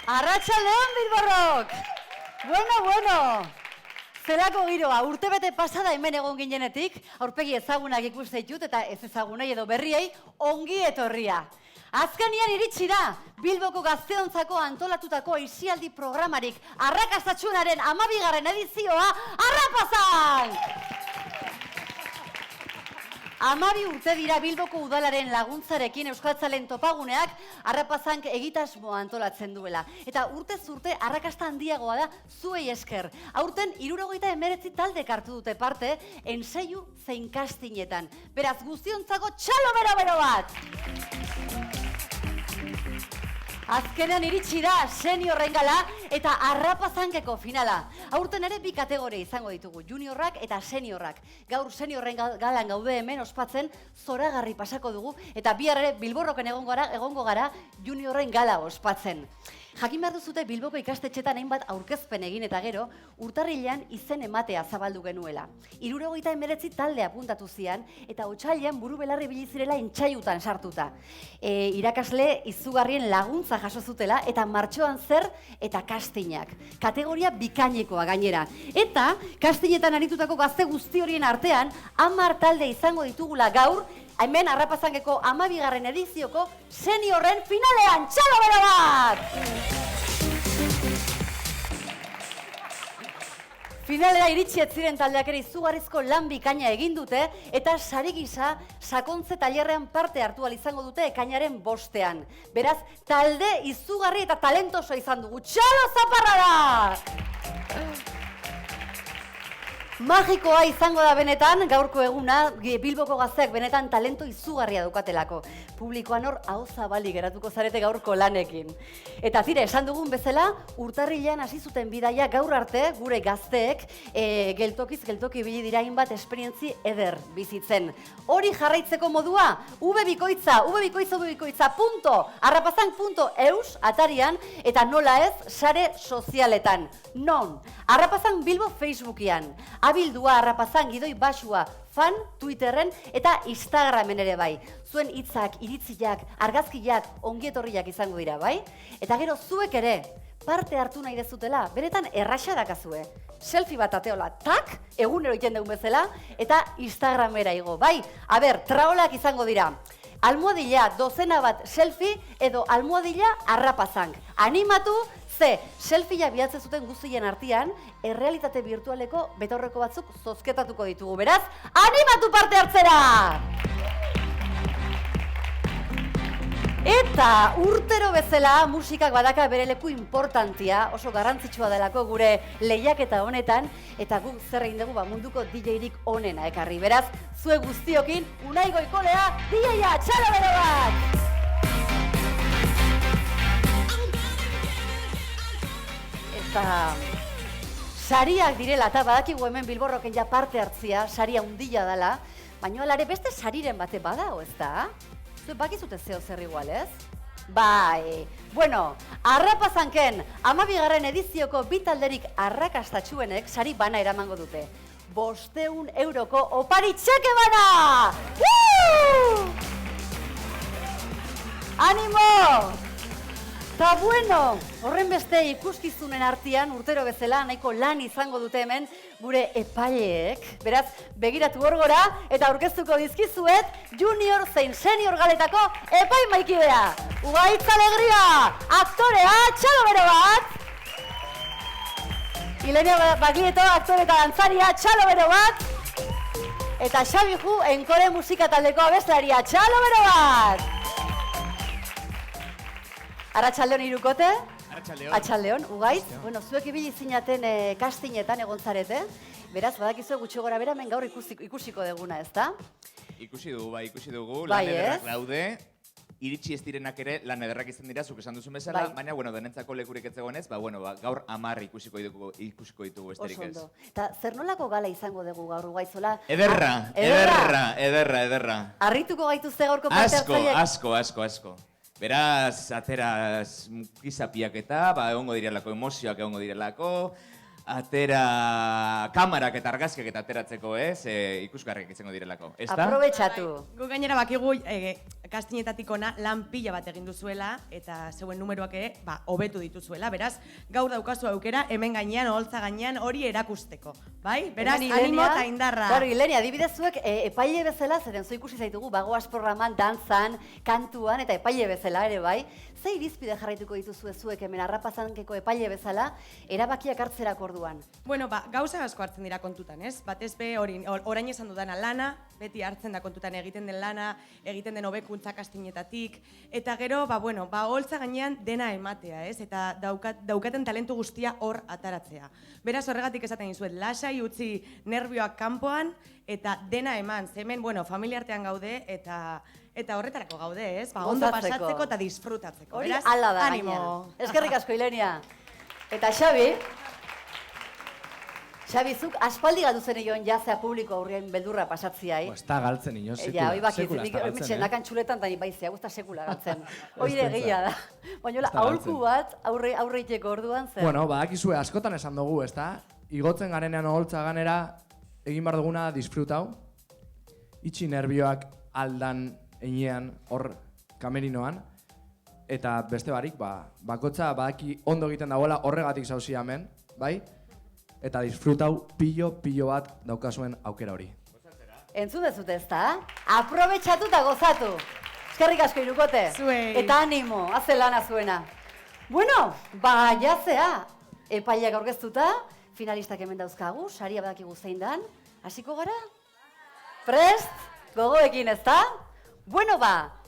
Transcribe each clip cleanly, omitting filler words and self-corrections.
Arratsaldeon Bilborrok! Bueno. Zelako giroa, urtebete pasada hemen egon ginenetik, aurpegi ezagunak ikuste ditut eta ez ezagunei edo berriei ongi etorria. Azkenian iritsi da, Bilboko Gazteontzako antolatutako aisialdi programarik arrakastatsuenaren 12. edizioa Arrapazan! 12 urte dira Bilboko udalaren laguntzarekin Euskaltzalen topaguneak Arrapazank egitasmoa antolatzen duela. Eta urtez urte arrakasta handiagoa da zuei esker. Aurten 79 taldek hartu dute parte ensaiu zein kastinetan. Beraz guztiontzako txalo bero bat! Azkenean iritsi da seniorren gala eta Arrapazankeko finala. Aurten ere bi kategoria izango ditugu, juniorrak eta seniorrak. Gaur seniorren galan gaude hemen ospatzen, zoragarri pasako dugu eta bihar ere Bilborroken egongo gara juniorren gala ospatzen. Jakin behar duzute Bilboko ikastetxetan hainbat aurkezpen egin eta gero, urtarrilean izen ematea zabaldu genuela. 79 talde apuntatu zian eta otsailean buru belarri bilizirela entsaiutan sartuta. Irakasle izugarrien laguntza jaso zutela eta martxoan zer eta kastinak. Kategoria bikainekoa gainera. Eta kastinetan aritutako gazte guzti horien artean 10 talde izango ditugula gaur, hemen Arrapazankeko 12. edizioko seniorren finalean. Txalo bero bat! Finalera iritsi ez ziren taldeak ere izugarrizko lan bikaina egin dute eta sari gisa sakontze tailerrean parte hartu ahal izango dute ekainaren 5ean. Beraz, talde izugarri eta talentoso izan dugu. Txalo zaparra da! Magikoa izango da benetan, gaurko eguna, Bilboko gazteak benetan talento izugarria daukatelako. Publikoan hor hau zabali geratuko zarete gaurko lanekin. Eta zire, esan dugun bezala, urtarrilean hasi zuten bidaia gaur arte, gure gazteek, geltoki bili dira hainbat esperientzi eder bizitzen. Hori jarraitzeko modua, arrapazank.eus atarian, eta nola ez, sare sozialetan. Non? Arrapazank Bilbo Facebookian. Abildua Arrapazank gidoi basua fan, Twitterren eta Instagramen ere bai. Zuen hitzak, iritziak, argazkiak, ongietorriak izango dira, bai? Eta gero zuek ere, parte hartu nahi dezutela, benetan erraxa dakazue. Selfie bat ateola, tak, egunero egiten dugun bezala, eta Instagramera igo, bai? Traolak izango dira. Almohadilla, dozena bat selfie edo almohadilla Arrapazank. Animatu! Selfia bilatzen zuten guztien artean, errealitate virtualeko betaurreko batzuk zozketatuko ditugu. Beraz, animatu parte hartzera! Eta urtero bezala musikak badaka bere leku importantia, oso garrantzitsua delako gure lehiaketa honetan, eta guk zer egin dugu munduko DJ-rik onena ekarri. Beraz, zue guztiokin, Unai Goikolea, DJ-a, txalo bero bat! Sariak direla, eta badakigu hemen Bilborroken ja parte hartzia, saria hundila dela, baina alare beste sariren bate badao, ez da? Zue bakizute zeo zer igual, ez? Bai, bueno, Arrapazanken 12. edizioko bi talderik arrakastatsuenek sari bana eramango dute. 500 euroko opari txeke bana! Animo! Ta bueno, horren beste ikuskizunen artean, urtero bezala, nahiko lan izango dute hemen gure epaileek. Beraz, begiratu hor gora eta aurkeztuko dizkizuet junior zein senior galetako epaimaikidea. Ugaitz Alegria, aktorea, txalo bero bat! Ilenia Baglieto, aktore eta dantzaria, txalo bero bat! Eta Xabi Ju, enkore musika taldeko abeslaria, txalo bero bat! Arratsaldeon irukote? Arratsaldeon. Arratsaldeon, Ugaitz. Bueno, zuek ibili zinaten kastinetan egon zarete. Beraz, badakizue gutxi gora bera hemen gaur ikusiko deguna, ezta? Ikusi dugu, bai, lan ederrak daude. Iritsi ez direnak ere lan ederrak izan dira, zuk esan duzun bezala, baina, denentzako lekurik ez zegoenez, gaur 10 ikusiko ditugu besterik ez. Oso ondo. Eta zer nolako gala izango dugu gaur, Ugaitzola? Ederra. Harrituko gaituzte gaurko parte hartzaileak? Asko. Beraz, ateraz mukizapiak eta, egongo direlako, emozioak egongo direlako, kamarak eta argazkiak eta ateratzeko, ez? Ikusgarriak izango direlako, ez da? Aprobetxatu. Gu gainera bakigu kastinetatik ona lan pila bat egin duzuela eta zeuen numeroak ere hobetu dituzuela. Beraz, gaur daukazu aukera hemen gainean, oholtza gainean hori erakusteko. Bai? Beraz, animo eta indarra. Claro, Ilenia, adibidez zuek epaile bezala, zeren zu ikusi zaitugu, bagoaz programan, dantzan, kantuan eta epaile bezala ere, bai? Ze irizpide jarraituko dituzue zuek hemen Arrapazankeko epaile bezala, erabakiak hartzerako orduan? Bueno, gauza asko hartzen dira kontutan, ez? Batez be, orain esan dudana lana, beti hartzen da kontutan egiten den lana, egiten den hobekuntza kastinetatik, eta gero, holtza gainean dena ematea, ez? Eta daukaten talentu guztia hor ataratzea. Beraz, horregatik esaten dizuet, lasai utzi nerbioak kanpoan, eta dena eman, hemen, familia artean gaude, eta horretarako gaude, ez? Ondo pasatzeko eta disfrutatzeko. Hori ala da gaina. Eskerrik asko, Ilenia. Eta Xabi, zuk aspaldi galdu zen egon jazea publiko aurrien beldurra pasatzia, Ez da galtzen ino, sekula. Hoi bakit, nik txendakan txuletan eta baizia, guzta sekula galtzen. Hoi ere gila da. Baina aholku bat aurre iteko orduan zen. Bueno, akizue askotan esan dugu, ez da? Igotzen garenean oholtza ganera, egin behar duguna disfrutau. Itxi nerbioak aldan einean hor kamerinoan. Eta beste barik, bakotza badaki ondo egiten dagoela horregatik zauzi hemen, bai? Eta disfrutau pilo bat daukazuen aukera hori. Entzun dezute ez da? Aprobetxatu eta gozatu. Eskerrik asko Irukote. Zuei. Eta animo, haze lana zuena. Bueno, jazea. Epaileak aurkeztuta, finalistak hemen dauzkagu, saria badakigu zein dan. Hasiko gara? Prest? Gogoekin ez da? Bueno,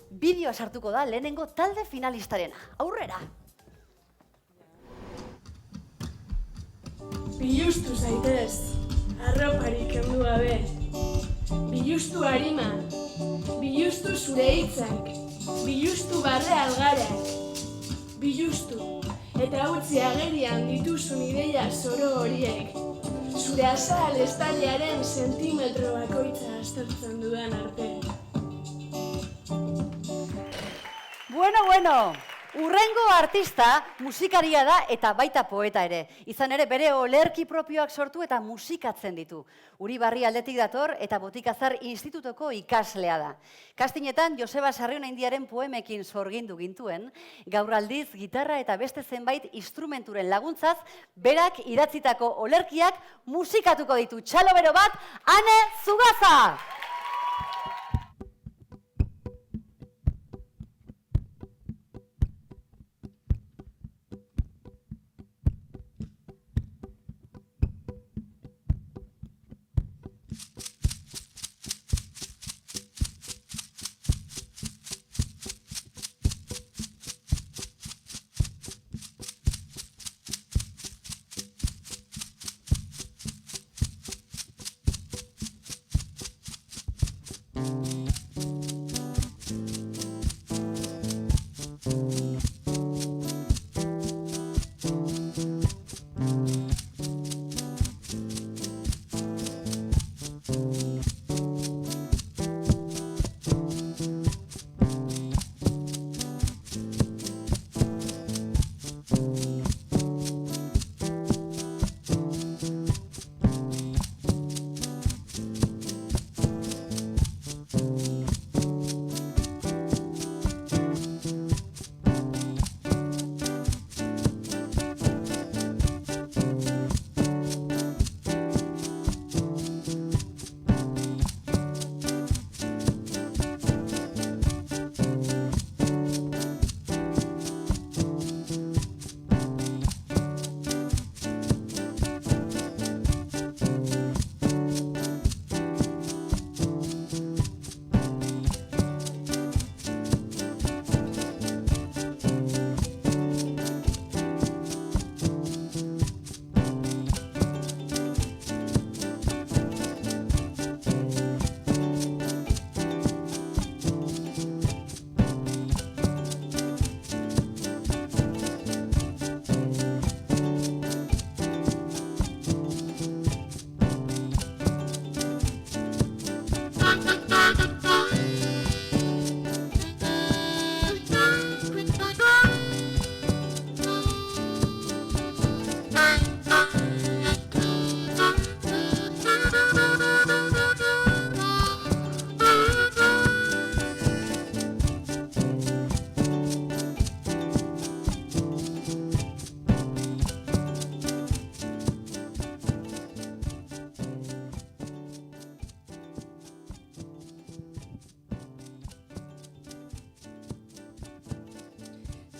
bideoa sartuko da lehenengo talde finalistarena. Aurrera! Bilustu zaitez, arroparik kendu gabe. Bilustu harima, bilustu zure hitzak, bilustu barre algarak. Bilustu, eta utzi agerian dituzun ideia zoro horiek. Zure azal estaliaren sentimetro bakoitza aztertzen dudan arte. Bueno, urrengo artista musikaria da eta baita poeta ere. Izan ere bere olerki propioak sortu eta musikatzen ditu. Uribarri aldetik dator eta Botikazar Institutoko ikaslea da. Kastinetan Joseba Sarrionaindiaren poemekin sorgindu gintuen, gaur aldiz gitarra eta beste zenbait instrumenturen laguntzaz, berak idatzitako olerkiak musikatuko ditu. Txalo bero bat, Ane Zugaza!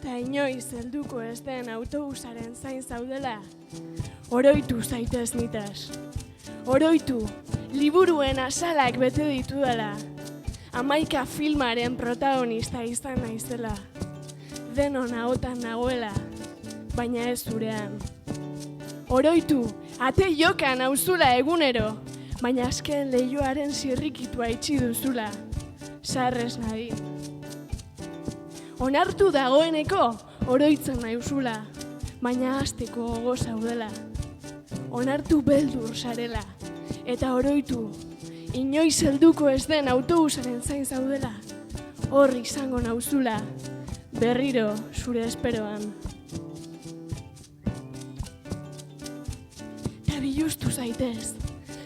eta inoiz helduko ez den autobusaren zain zaudela, oroitu zaitez nitaz. Oroitu, liburuen asalak bete ditudala, 11 filmaren protagonista izan naizela. Denon ahotan nagoela, baina ez zurean. Oroitu, ate joka nauzula egunero, baina azken leihoaren zirrikitua itxi duzula. Sarrez nadin. Onartu dagoeneko, oroitzen nauzula, baina hasteko gogo zaudela. Onartu beldur sarela, eta oroitu, inoiz helduko ez den autobusaren zain zaudela. Hor izango nauzula, berriro zure esperoan. Ta bilustu zaitez,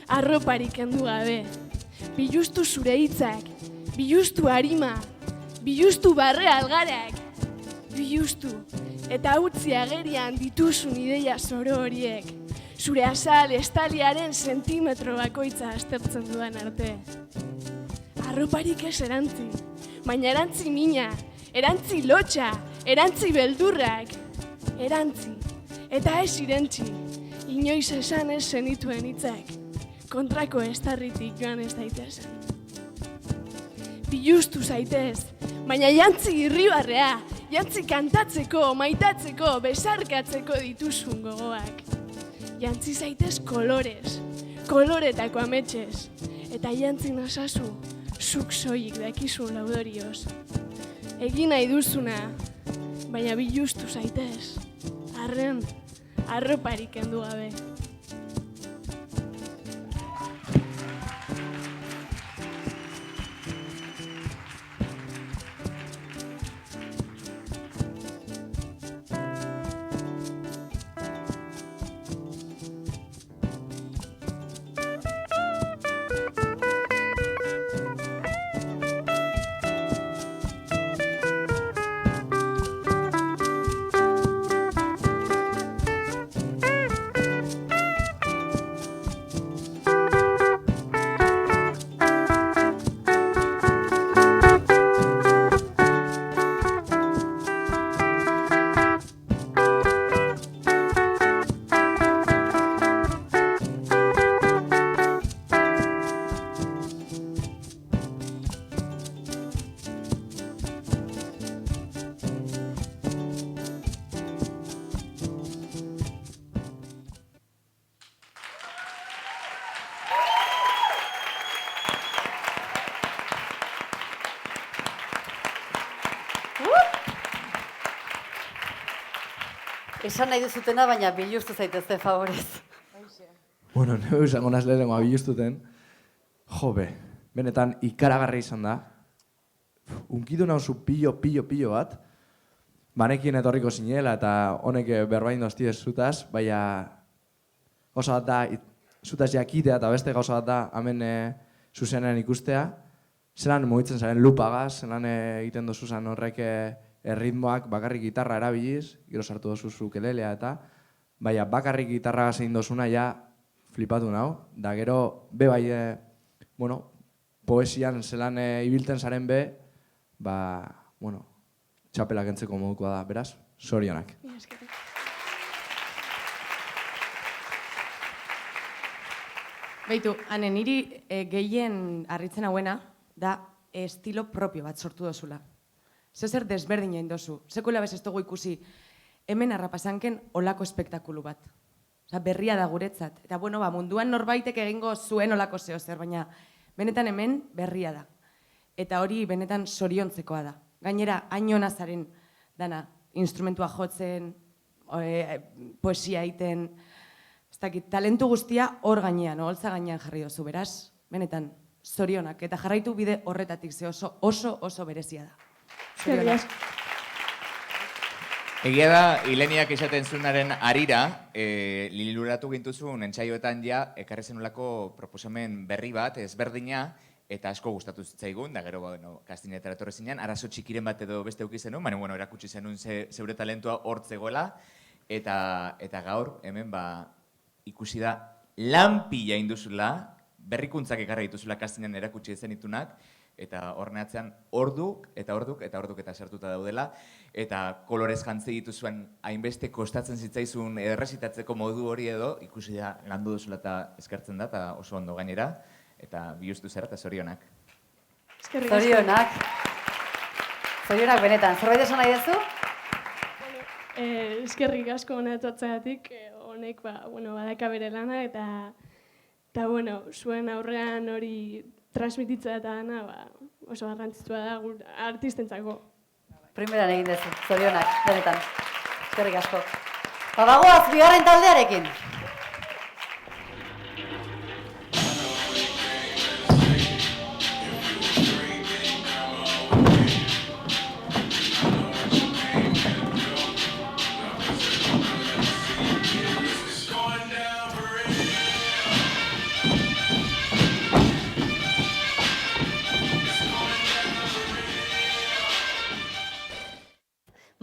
arroparik kendu gabe. Bilustu zure hitzak, bilustu arima, bilustu barre algarak. Bilustu, eta utzi agerian dituzun ideia zoro horiek. Zure azal estaliaren sentimetro bakoitza aztertzen dudan arte. Arroparik ez erantzi, baina erantzi mina, erantzi lotxa, erantzi beldurrak. Erantzi, eta ez irentzi, inoiz esan ez zenituen hitzak, kontrako estarritik joan ez daitezen. Bilustu zaitez, baina jantzi irribarrea, jantzi kantatzeko, maitatzeko, besarkatzeko dituzun gogoak. Jantzi zaitez kolorez, koloretako ametxez, eta jantzi nazazu, zuk soilik dakizun laudorioz. Egin nahi duzuna, baina bilustu zaitez, arren, arroparik kendu gabe. Esan nahi duzutena, baina bilustu zaitezte favorez. Bueno, neu izango naz lehenengoa biluztuten. Jobe, benetan ikaragarri izan da. Unkidu nauzu pilo bat. Banekien etorriko zinela eta honek berbain doztiez zutaz, baina gauza bat da, zutaz jakitea eta beste gauza bat da hemen zuzenean ikustea. Zelan mugitzen zaren lupagaz, zelan egiten dozuzan horrek erritmoak bakarrik gitarra erabiliz, gero sartu dozu ukelelea eta, baina bakarrik gitarra zein dozuna ja flipatu nau, da gero be bai, poesian zelan ibiltzen zaren be, txapelak entzeko modukoa da, beraz, zorionak. Beitu, Ane, niri gehien harritzen hauena da estilo propio bat sortu dozula. Zer desberdin jain dozu. Sekuela bez ez dugu ikusi hemen Arrapasanken olako espektakulu bat. Berria da guretzat. Eta munduan norbaitek egingo zuen olako zeo zer, baina benetan hemen berria da. Eta hori benetan zoriontzekoa da. Gainera, hain honazaren dana, instrumentua jotzen, poesia egiten, talentu guztia hor gainean, oholtza gainean jarri dozu, beraz, benetan, zorionak. Eta jarraitu bide horretatik ze oso berezia da. Egia da, Ileniak esaten zunaren arira, liluratu gintuzun entsaioetan ja, ekarri zenulako proposamen berri bat, ezberdina, eta asko gustatu zitzaigun, da gero, kastinetara etorri zinean, arazo txikiren bat edo beste euki zenun, baina, erakutsi zenun zeure talentua hortzegoela, eta gaur, hemen, ikusi da, lan pila induzula, berrikuntzak ekarri dituzula kastinean erakutsi zenitunak, eta horreatzean orduk eta sartuta daudela, eta kolorez jantzi dituzuen hainbeste kostatzen zitzaizun errezitatzeko modu hori edo, ikusi da landu duzula eta eskertzen da, eta oso ondo gainera, eta Biustu zera eta zorionak. Eskerrik asko. Zorionak. Zorionak benetan. Zerbait esan nahi duzu? Eskerrik asko hona etortzeagatik, honek badaka bere lana eta zuen aurrean hori transmititzea eta dana oso garrantzitsua da artistentzako. Primeran egin duzu. Zorionak, benetan. Eskerrik asko. Bagoaz, bigarren taldearekin.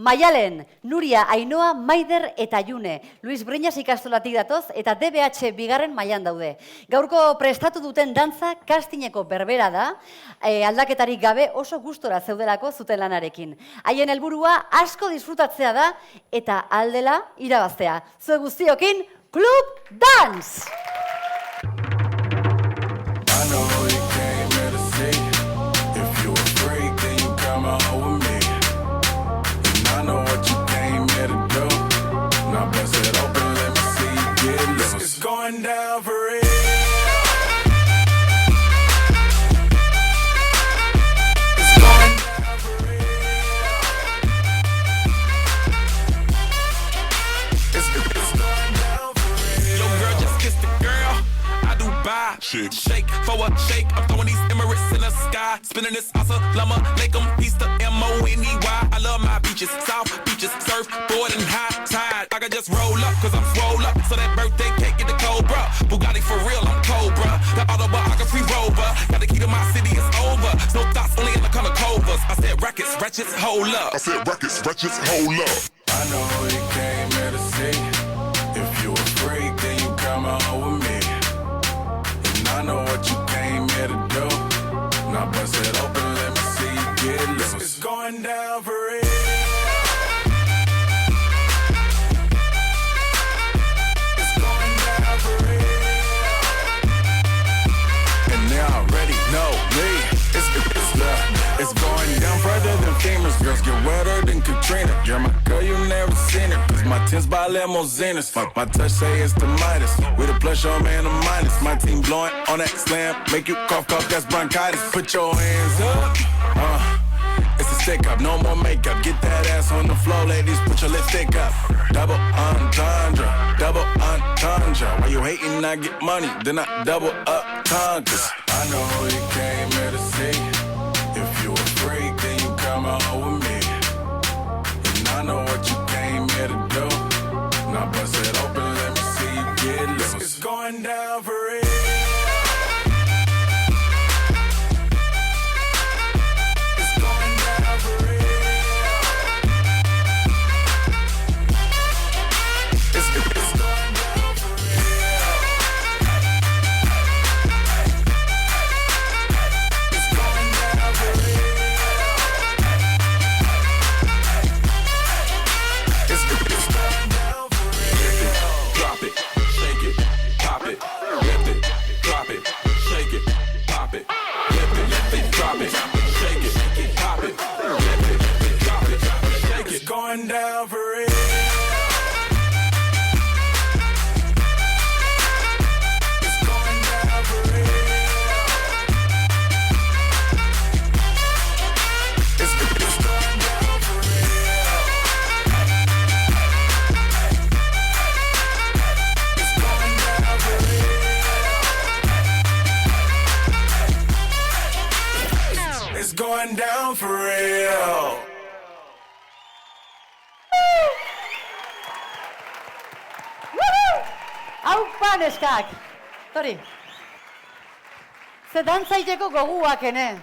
Maialen, Nuria, Ainhoa, Maider eta June. Luis Briñas ikastolatik datoz eta DBH bigarren mailan daude. Gaurko prestatu duten dantza castingeko berbera da, aldaketarik gabe oso gustora zeudelako zuten lanarekin. Haien helburua asko disfrutatzea da eta aldela irabaztea. Zue guztiokin, Club Dance! Going down for real. It's going down for real. It's going down for real. Yo, girl, just kiss the girl. I do buy. Shake for a shake. I'm throwing these Emirates in the sky. Spinning this asa llama. Make them piece the M-O-N-E-Y. I love my beaches. South beaches. Surfboard and high tide. I can just roll up cause I'm swole up. So that birthday cake get the Cobra. Bugatti for real, I'm Cobra. The autobiography rover. Got the key to my city, it's over. No thoughts, only in the color covers. I said rackets, wretches, hold up. I said rackets, wretches, hold up. I know who you came here to see. If you a freak, then you come on with me. And I know what you came here to do. Now bust it open, let me see you get loose. It's going down for real. It's going down further than famous. Girls get wetter than Katrina. You're my girl, you never seen it. Cause my tins by limousines. Fuck my touch, say it's the Midas. With a plus, your man a minus. My team blowing on that slam. Make you cough, that's bronchitis. Put your hands up. It's a stick up, no more makeup. Get that ass on the floor, ladies. Put your lipstick up. Double entendre. Why you hating? I get money, then I double up conquers. I know who you came here to see. If you a freak, then you come on with me. And I know what you came here to do. Now bust it open, let me see you get loose. It's going down for real. Going down for real. It's going down for real. It's going down for real. It's going down for real. It's going down for real. Aupa, neskak! Tori. Ze dantzaiteko goguak, ene?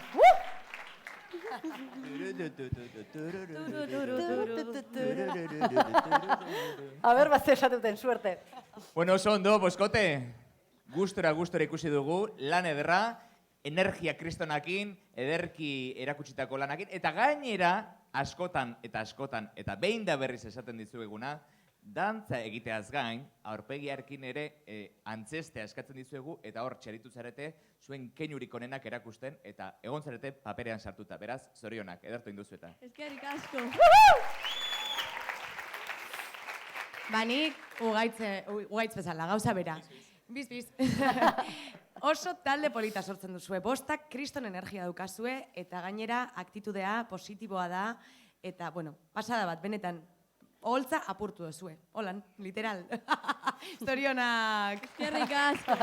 A ber, bat esatuten, suerte. Bueno, oso ondo, boskote. Gustora ikusi dugu, lan ederra, energia kristonakin, ederki erakutsitako lanakin, eta gainera, askotan, eta behin da berriz esaten dizueguna, dantza egiteaz gain, aurpegiarkin ere antzestea eskatzen dizuegu, eta hor txeritu zarete, zuen keinurik onenak erakusten, eta egon zarete paperean sartuta. Beraz, zorionak, edertu induzu eta. Eskerrik asko. Nik ugaitz bezala, gauza bera. Biz. Oso talde polita sortzen duzue. Bostak kriston energia daukazue, eta gainera aktitudea positiboa da, eta, pasada bat, benetan, holtza apurtu duzue. Holan, literal. Zorionak. Eskerrik asko.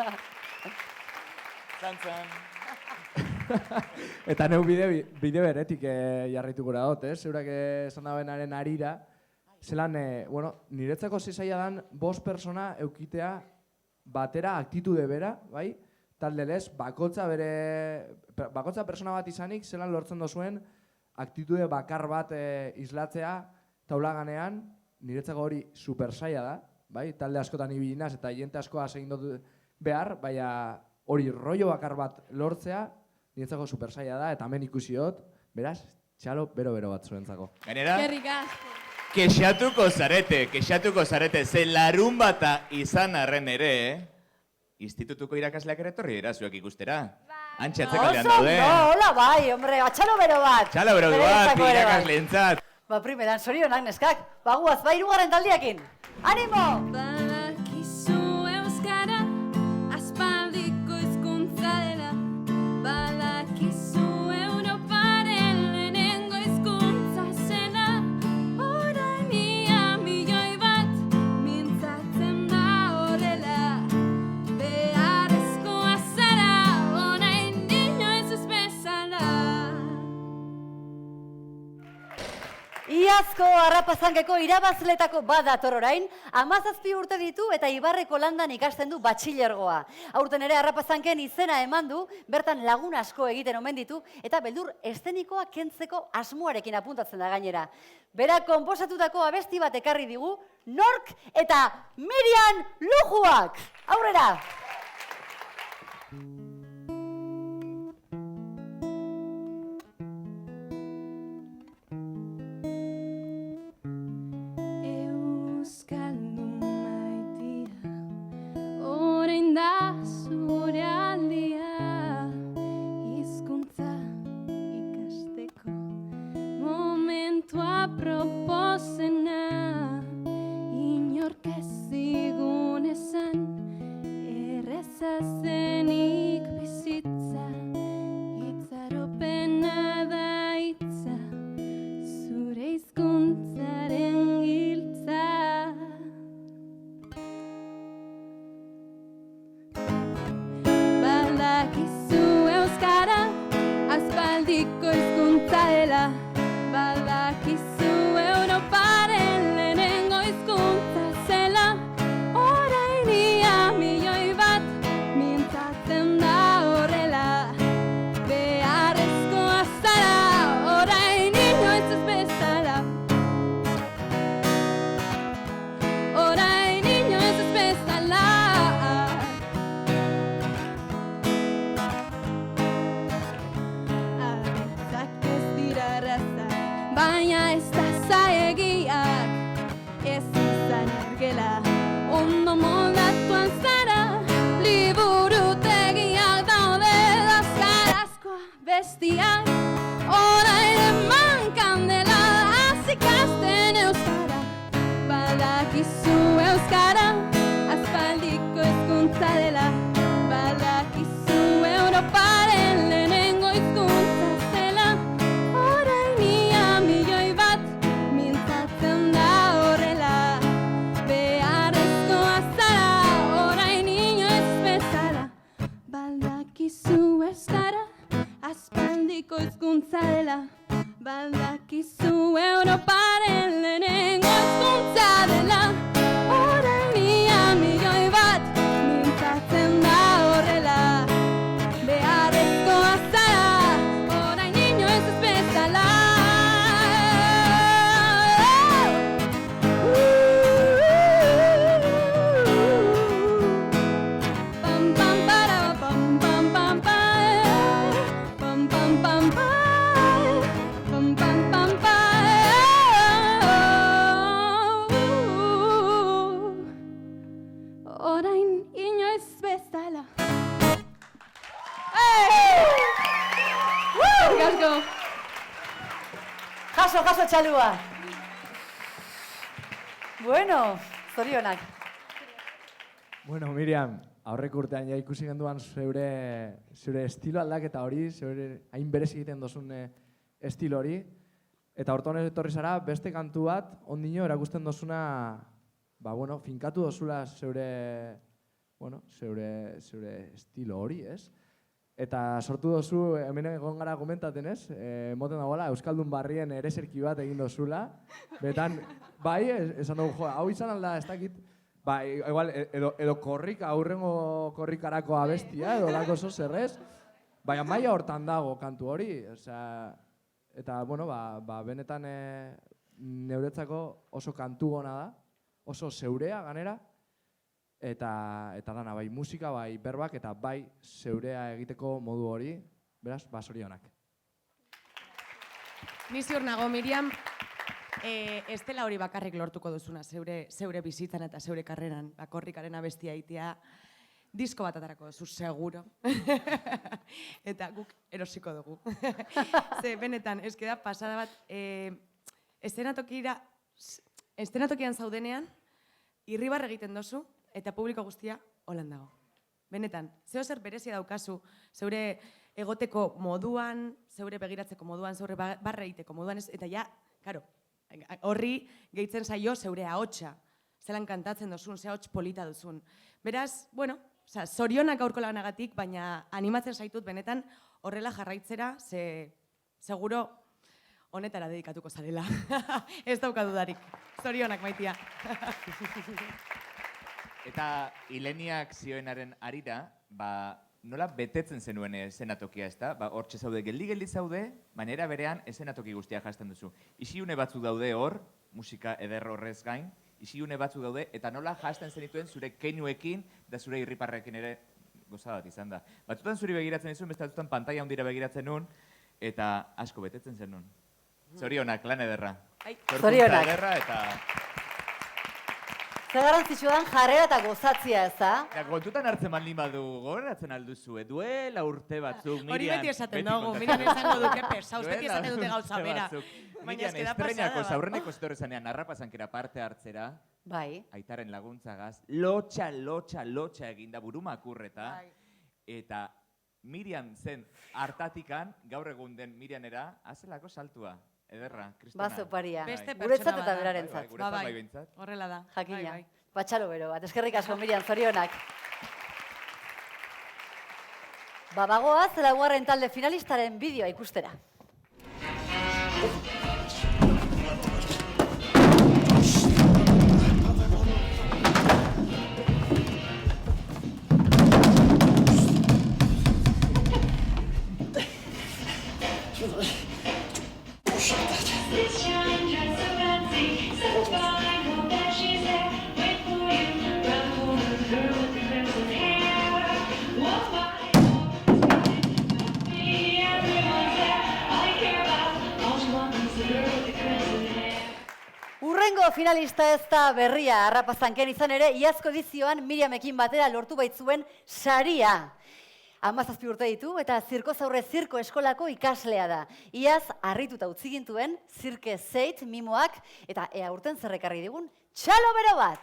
Eta neu bide beretik jarrituko da dut, zeurak esan dabenaren arira, zelan, niretzako zizaia dan 5 persona eukitea batera aktitude bera, bai? Talde lez, bakotza persona bat izanik, zelan lortzen dozuen aktitude bakar bat islatzea taulaganean, niretzako hori super saia da, bai? Talde askotan ibilinaz eta jente askoa segin dut behar, baina hori rollo bakar bat lortzea, niretzako super saia da, eta hemen ikusi dut, beraz, txalo bero-bero bat zuentzako. Gainera, Eskerrik asko. kexatuko zarete, ze larun bata izan arren ere, institutuko irakasleak ere torri dira zuek ikustera. Antxe atzekaldean daude. Hola bai, hombre, txalo bero bat. Txalo bero bat, irakasleentzat. Primeran, zorionak neskak, baguaz, 2. taldiakin. Animo! Badakizu euskara, aspaldiko hizkuntza dela. Badakizu Europaren lehenengo hizkuntza zela. Orain ia milioi bat, mintzatzen da horrela. Beharrezkoa zara, orain inoiz ez bezala. Iazko Harrapazankeko irabazletako bat dator orain, 17 urte ditu eta Ibarreko landan ikasten du batxilergoa. Aurten ere Harrapazanken izena eman du, bertan lagun asko egiten omen ditu, eta beldur estenikoa kentzeko asmoarekin apuntatzen da gainera. Bera konposatutako abesti bat ekarri digu, Nork eta Miriam Lujuak! Aurrera! Euskaldun maitia, orain da zure aldia, hizkuntza ikasteko momentua proposena, inork ez zigun esan, erreza zenik bizitza, itzaropena da hitza, zure hizkuntzaren giltza. Badakizu euskara, aspaldiko hizkuntza dela. Badakizu Europaren lehenengo hizkuntza zela. Orain ia milioi bat, mintzatzen da horrela. Beharrezkoa zara, orain inoiz ez bezala. Orain inoiz ez bezala. Abetzak ez dira errazak, baina ez da zaegiak, ez izan ergela. Ondo moldatuan zara, liburutegiak daude dazkarazkoa bestiak. Orain eman kandela, azikasten euskara. Badakizu euskara, aspaldiko hizkuntza dela. Badakizu Europaren lehenengo hizkuntza zela. Orain ia milioi bat, mintzatzen da horrela. Beharrezkoa zara, orain inoiz bezala. Badakizu euskara, aspaldiko hizkuntza dela. Badakizu Europaren lehenengo hizkuntza dela. Orain ia milioi bat, mintzatzen da horrela. Beharrezkoa zara, orain inoiz ez bezala. Pam pam para pam pam pam pam. Aplauso txalua. Bueno, zorionak. Bueno, Miriam, aurreko urtean ja ikusi genduan zure estilo aldaketa hori, zure hain berez egiten dozun estilo hori, eta horton etorri zara beste kantu bat ondino erakusten dozuna, finkatu dozula zeure estilo hori, ez? Eta sortu dozu, hemen egon gara komentaten, ez? Moten dagoela, Euskaldun barrien ereserki bat egin dozula. Betan, bai, esan dugu, hau izan alda, ez dakit, igual, edo aurrengo korrikarako abestia, edo lako zerrez. Baina maila hortan dago kantu hori, eta, benetan neuretzako oso kantu gona da, oso zeurea ganera, eta dana, bai musika, bai berbak, eta bai zeurea egiteko modu hori, beraz, zorionak. Ni ziur nago, Miriam, ez dela hori bakarrik lortuko duzuna, zeure bizitzan eta zeure karreran, korrikaren abestia egitea, disko bat atarako duzu, seguro. Eta guk erosiko dugu. Ze, benetan, ez da pasada bat, estenatokian zaudenean, irribarre egiten dozu, eta publiko guztia holan dago. Benetan, zeo zer berezia daukazu, zeure egoteko moduan, zeure begiratzeko moduan, zeure barre egiteko moduan, eta ja, karo, horri gehitzen zaio zeure ahotsa, zelan kantatzen duzun, ze ahots polita duzun. Beraz, zorionak gaurko lanagatik, baina animatzen zaitut benetan horrela jarraitzera, ze seguro honetara dedikatuko zarela. Ez dauka dudarik. Zorionak, Maitia. Eta Ileniak zioenaren arira, nola betetzen zenuen eszenatokia, ez da? Hortxe zaude, geldi zaude, baina era berean eszenatoki guztia jasten duzu. Isiune batzuk daude hor, musika eder horrez gain, isiune batzuk daude, eta nola jasten zenituen zure keinuekin da zure irriparrekin ere goza bat izan da. Batzutan zuri begiratzen izun, beste batzutan pantaila handira begiratzen nun, eta asko betetzen zen nun. Zorionak, lan ederra. Zorionak. Ederra eta... Zer garrantzitsua dan jarrera eta gozatzia, ez da? Kontutan hartzen baldin badu, gogoratzen alduzu, duela urte batzuk, Miriam... Hori beti esaten dugu, Miriam esango duke pesauz, beti esaten dute gauza bera. Miriam, estrenako zaurreneko zitorrezanean narrapazankera parte hartzera, bai, aitaren laguntzagaz, lotxa eginda burumakurreta, eta Miriam zen hartatikan, gaur egun den Miriamera, azelako saltua. Ederra, Kristona. Bazo paria. Beste Guretzat eta pertsona berarentzat. Guretzat bai behintzat. Horrela da. Jakina. Batxalo bero bat. Eskerrik asko, Miriam, zorionak. Bagoaz, laugarren talde finalistaren bideoa ikustera. Urrengo finalista ez da berria harrapazanken izan ere, iazko edizioan Miriamekin batera lortu baitzuen saria. 17 urte ditu eta zirko zaurre zirko eskolako ikaslea da. Iaz harrituta utzi gintuen, zirke zeit, mimoak, eta ea urten zerrekarri digun, txalo bero bat!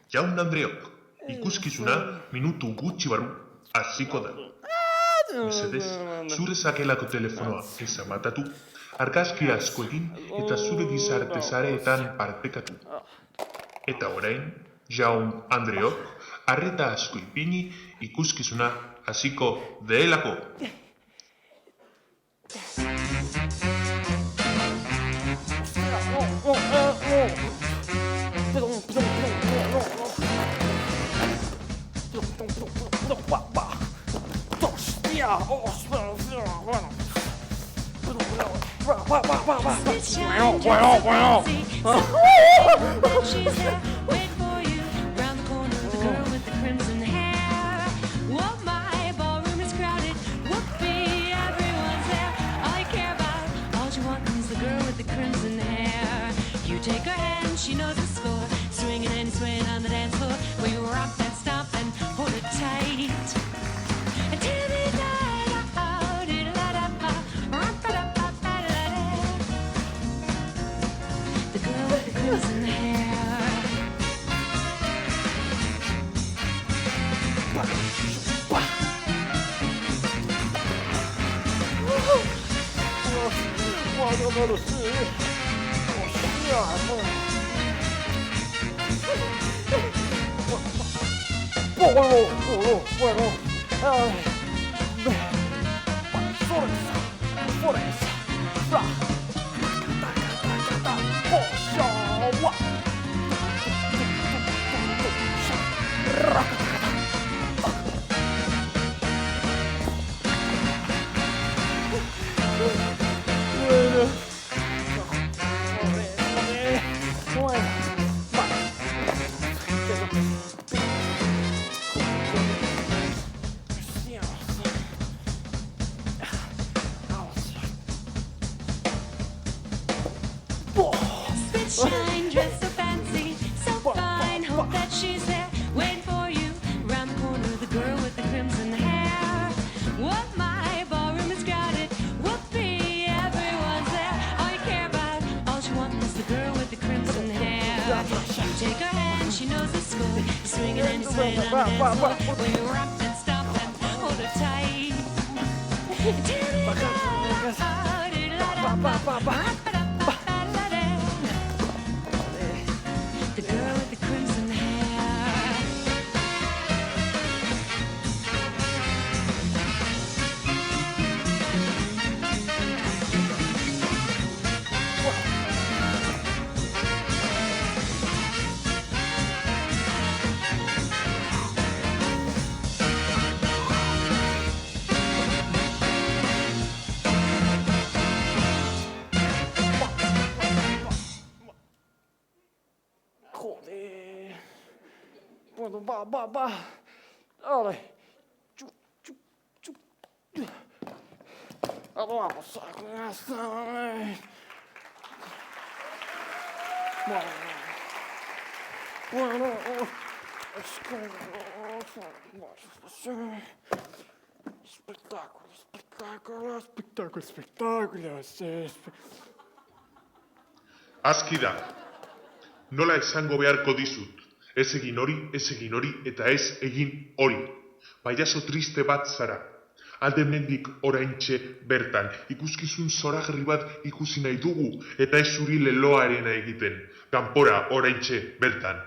Jaun Andreok, ikuskizuna minutu gutxi barru hasiko da. Mesedez, zure sakelako telefonoa ez amatatu, argazki asko egin eta zure gizarte sareetan partekatu. Eta orain, Jaun Andreok, arreta asko ipini ikuskizuna hasiko delako. Take her hand, she knows the score. Swinging and swaying on the dance floor. Will you rock that stomp and hold it tight? Until the night out, the girl with the crimson hair. shine, dressed so fancy, so fine. Hope that she's there, waiting for you. Round the corner, the girl with the crimson hair. What, my ballroom is crowded. Whoopee, everyone's there. All you care about, all she wants is the girl with the crimson hair. You take her hand, she knows the score. You're swinging and you're swaying on the dance floor. When you rock and stop and hold her tight. The girl with the crimson hair. Joder. Bueno, va. Ahora. Ahora vamos a comenzar. Bueno, es que... Espectáculos. Aski da. Nola esango beharko dizut. Ez egin hori eta ez egin hori. Pailazo triste bat zara. Alde mendik oraintxe bertan. Ikuskizun zoragarri bat ikusi nahi dugu eta ez zuri leloarena egiten. Kanpora oraintxe bertan.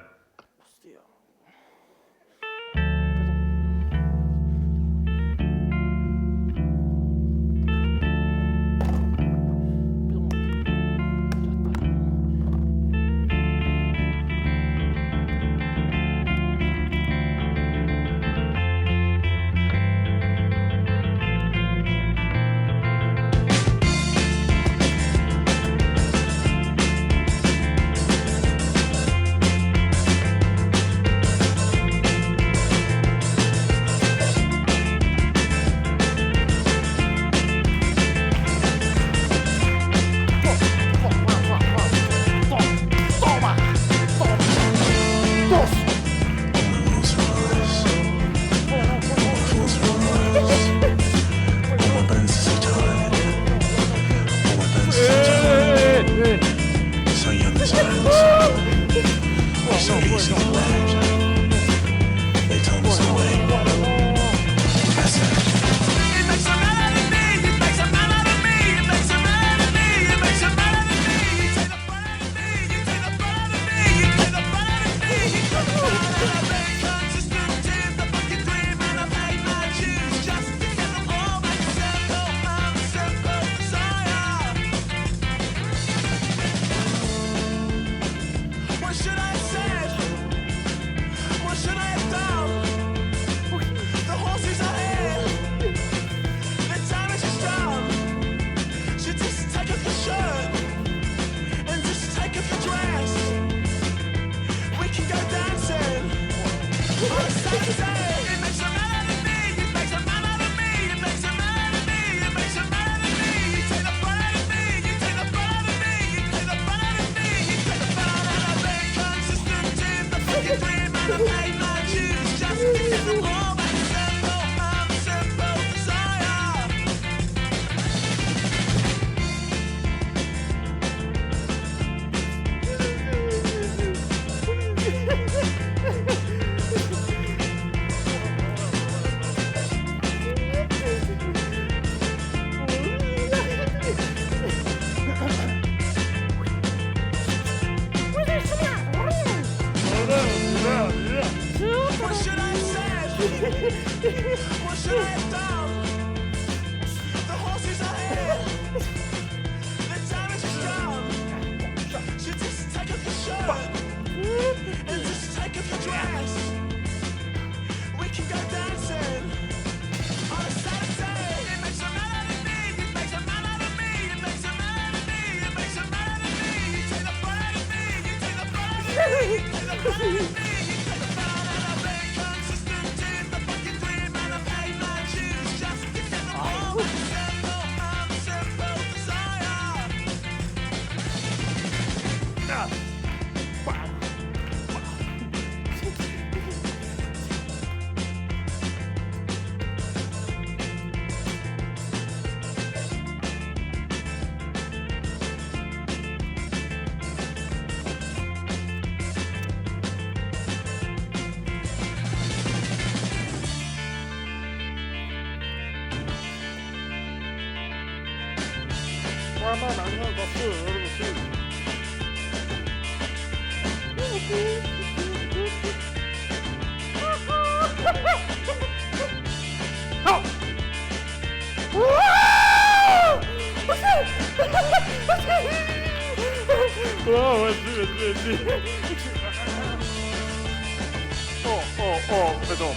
perdón.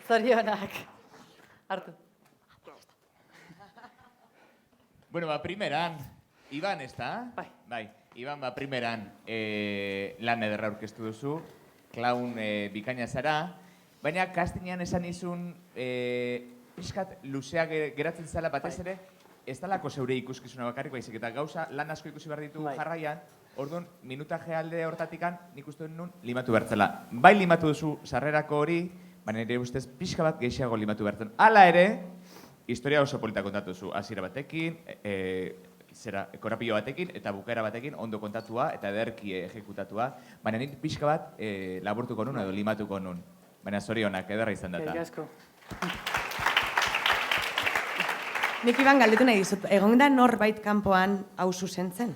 Zorionak. Hartu. Bueno, primeran, Iban, ez da? Bai. Iban, primeran lan ederra aurkeztu duzu, klaun bikaina zara, baina kastinean esan izun pixkat luzea geratzen zela batez ere, ez dalako zeure ikuskizuna bakarrik baizik, eta gauza lan asko ikusi behar ditu jarraian, orduan, minutaje alde hortatikan nik uste nun limatu bertzela. Bai limatu duzu sarrerako hori, baina ere ustez pixka bat gehiago limatu bertzen. Hala ere, historia oso polita kontatu zu, hasiera batekin, korapio batekin eta bukaera batekin ondo kontatua eta ederki ejekutatua, baina nik pixka bat laburtuko nun edo limatuko nun. Baina zorionak, ederra izan data. Asko. Nik Iban galdetu nahi dizut, egon da norbait kanpoan hau zuzentzen?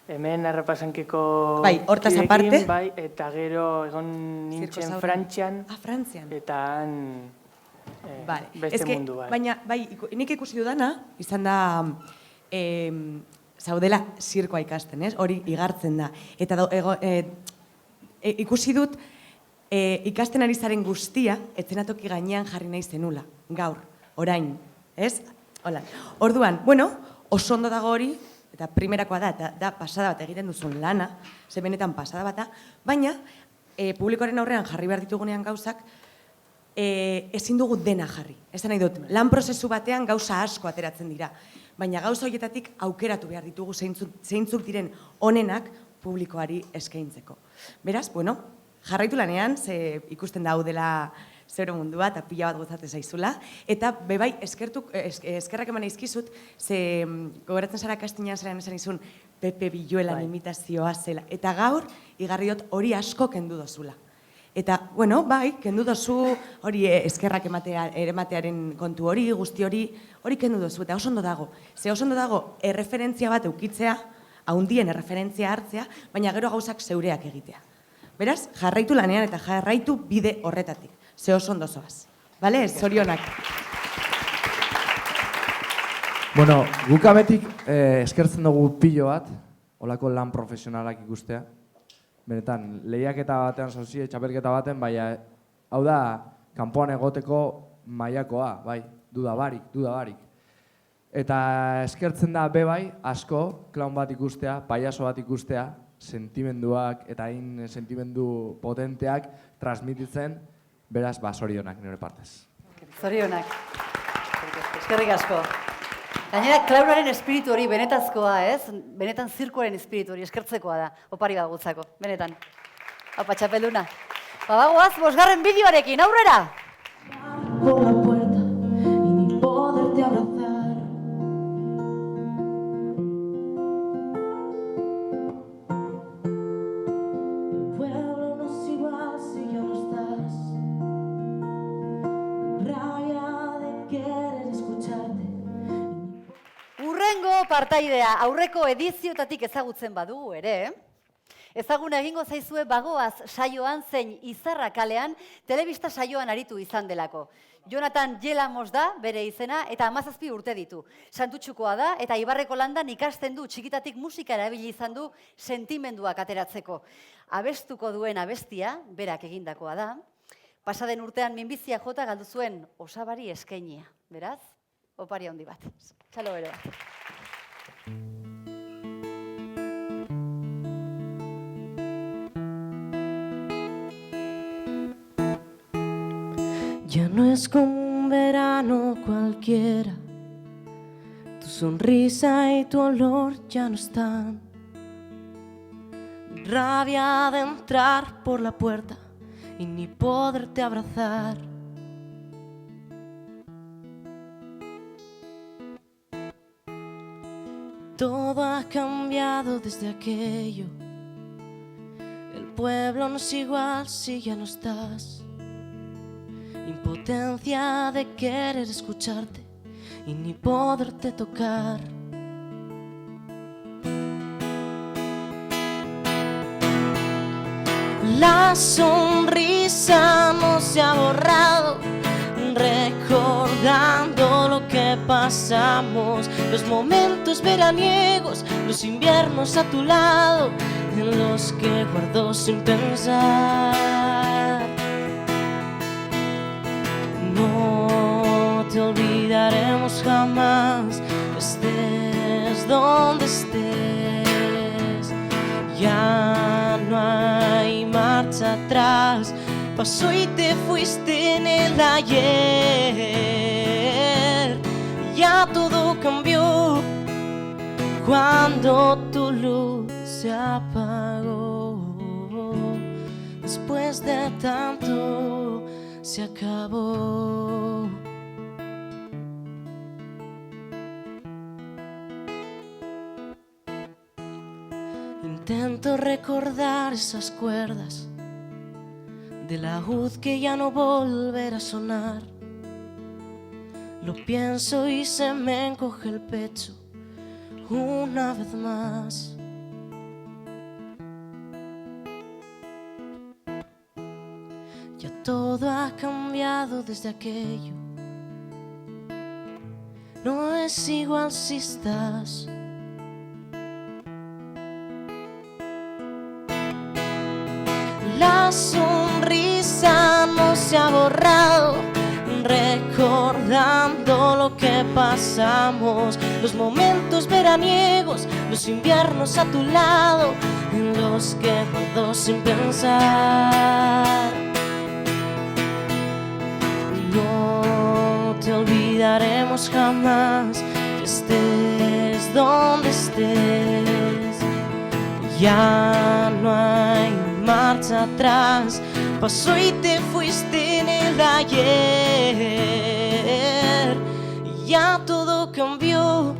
Hemen errepasankeko Bai, hortaz aparte? Bai, eta gero egon nintzen Frantzian. Frantzian. Eta han Vale. beste mundu bai. Baina, nik ikusi dudana, izan da, zaudela zirkoa ikasten, ez? Hori igartzen da. Eta ikusi dut, ikasten ari zaren guztia, etzenatoki gainean jarri nahi zenula, gaur, orain, ez? Hola. Orduan, bueno, oso ondo dago hori, eta primerakoa da pasada bat egiten duzun lana, ze benetan pasada bata, baina publikoaren aurrean jarri behar ditugunean gauzak, ezin dugu dena jarri. Esan nahi dut, lan prozesu batean gauza asko ateratzen dira, baina gauza horietatik aukeratu behar ditugu zeintzuk diren onenak publikoari eskaintzeko. Beraz, bueno, jarraitu lanean, ze ikusten da hau dela zero mundua eta pila bat gozatzen zaizula. Eta bebai, eskerrak eman izkizut, ze gogoratzen zara kastinean zelan esan izun Pepe Villuelan imitazioa zela. Eta gaur, igarri dut hori asko kendu dozula. Eta, bueno, bai, kendu dozu hori eskerrak ematearen kontu hori, guzti hori kendu dozu. Eta oso ondo dago. Ze oso ondo dago erreferentzia bat eukitzea, haundien erreferentzia hartzea, baina gero gauzak zeureak egitea. Beraz, jarraitu lanean eta jarraitu bide horretatik. Ze oso ondo zoaz. Bale, zorionak. Bueno, guk abetik eskertzen dugu pilo bat, olako lan profesionalak ikustea. Benetan, lehiaketa batean zauzi, txapelketa baten, baina hau da, kanpoan egoteko mailakoa, bai, dudabarik. Eta eskertzen da bebai, asko, klaun bat ikustea, paiaso bat ikustea, sentimenduak eta hain sentimendu potenteak transmititzen, beraz, zorionak nire partez. Zorionak. Eskerrik asko. Gainera, klaunaren espiritu hori benetazkoa, ez? Benetan zirkuaren espiritu hori eskertzekoa da. Opari bat gutzako, benetan. Haupa, txapelduna. Bagoaz, 5. bideoarekin, aurrera! Por la puerta y ni poderte abrazar. partaidea aurreko ediziotatik ezagutzen badugu ere, ezaguna egingo zaizue bagoaz saioan zein Izarra kalean telebista saioan aritu izan delako. Jonathan Jelamos da bere izena eta 17 urte ditu. Santutxukoa da eta Ibarreko landan ikasten du, txikitatik musika erabili izan du sentimenduak ateratzeko. Abestuko duen abestia, berak egindakoa da, pasaden urtean minbizia jota galdu zuen osabari eskainia. Beraz, opari handi bat. Txalo bere bat. Ya no es como un verano cualquiera, tu sonrisa y tu olor ya no están. Rabia de entrar por la puerta y ni poderte abrazar. Todo ha cambiado desde aquello, el pueblo no es igual si ya no estás. Impotencia de querer escucharte y ni poderte tocar. La sonrisa no se ha borrado, recordando lo que pasamos, los momentos veraniegos, los inviernos a tu lado, en los que guardo sin pensar. No te olvidaremos jamás, estés donde estés. Ya no hay marcha atrás, pasó y te fuiste en el ayer. Ya todo cambió cuando tu luz se apagó. Después de tanto se acabó. Intento recordar esas cuerdas del laúd que ya no volverá a sonar. Lo pienso y se me encoge el pecho una vez más. Ya todo ha cambiado desde aquello, no es igual si estás. La sonrisa no se ha borrado, recordando lo que pasamos, los momentos veraniegos, los inviernos a tu lado, en los que guardo sin pensar. No te olvidaremos jamás, estés donde estés. Ya no hay marcha atrás, pasó y te fuiste en el ayer. Ya todo cambió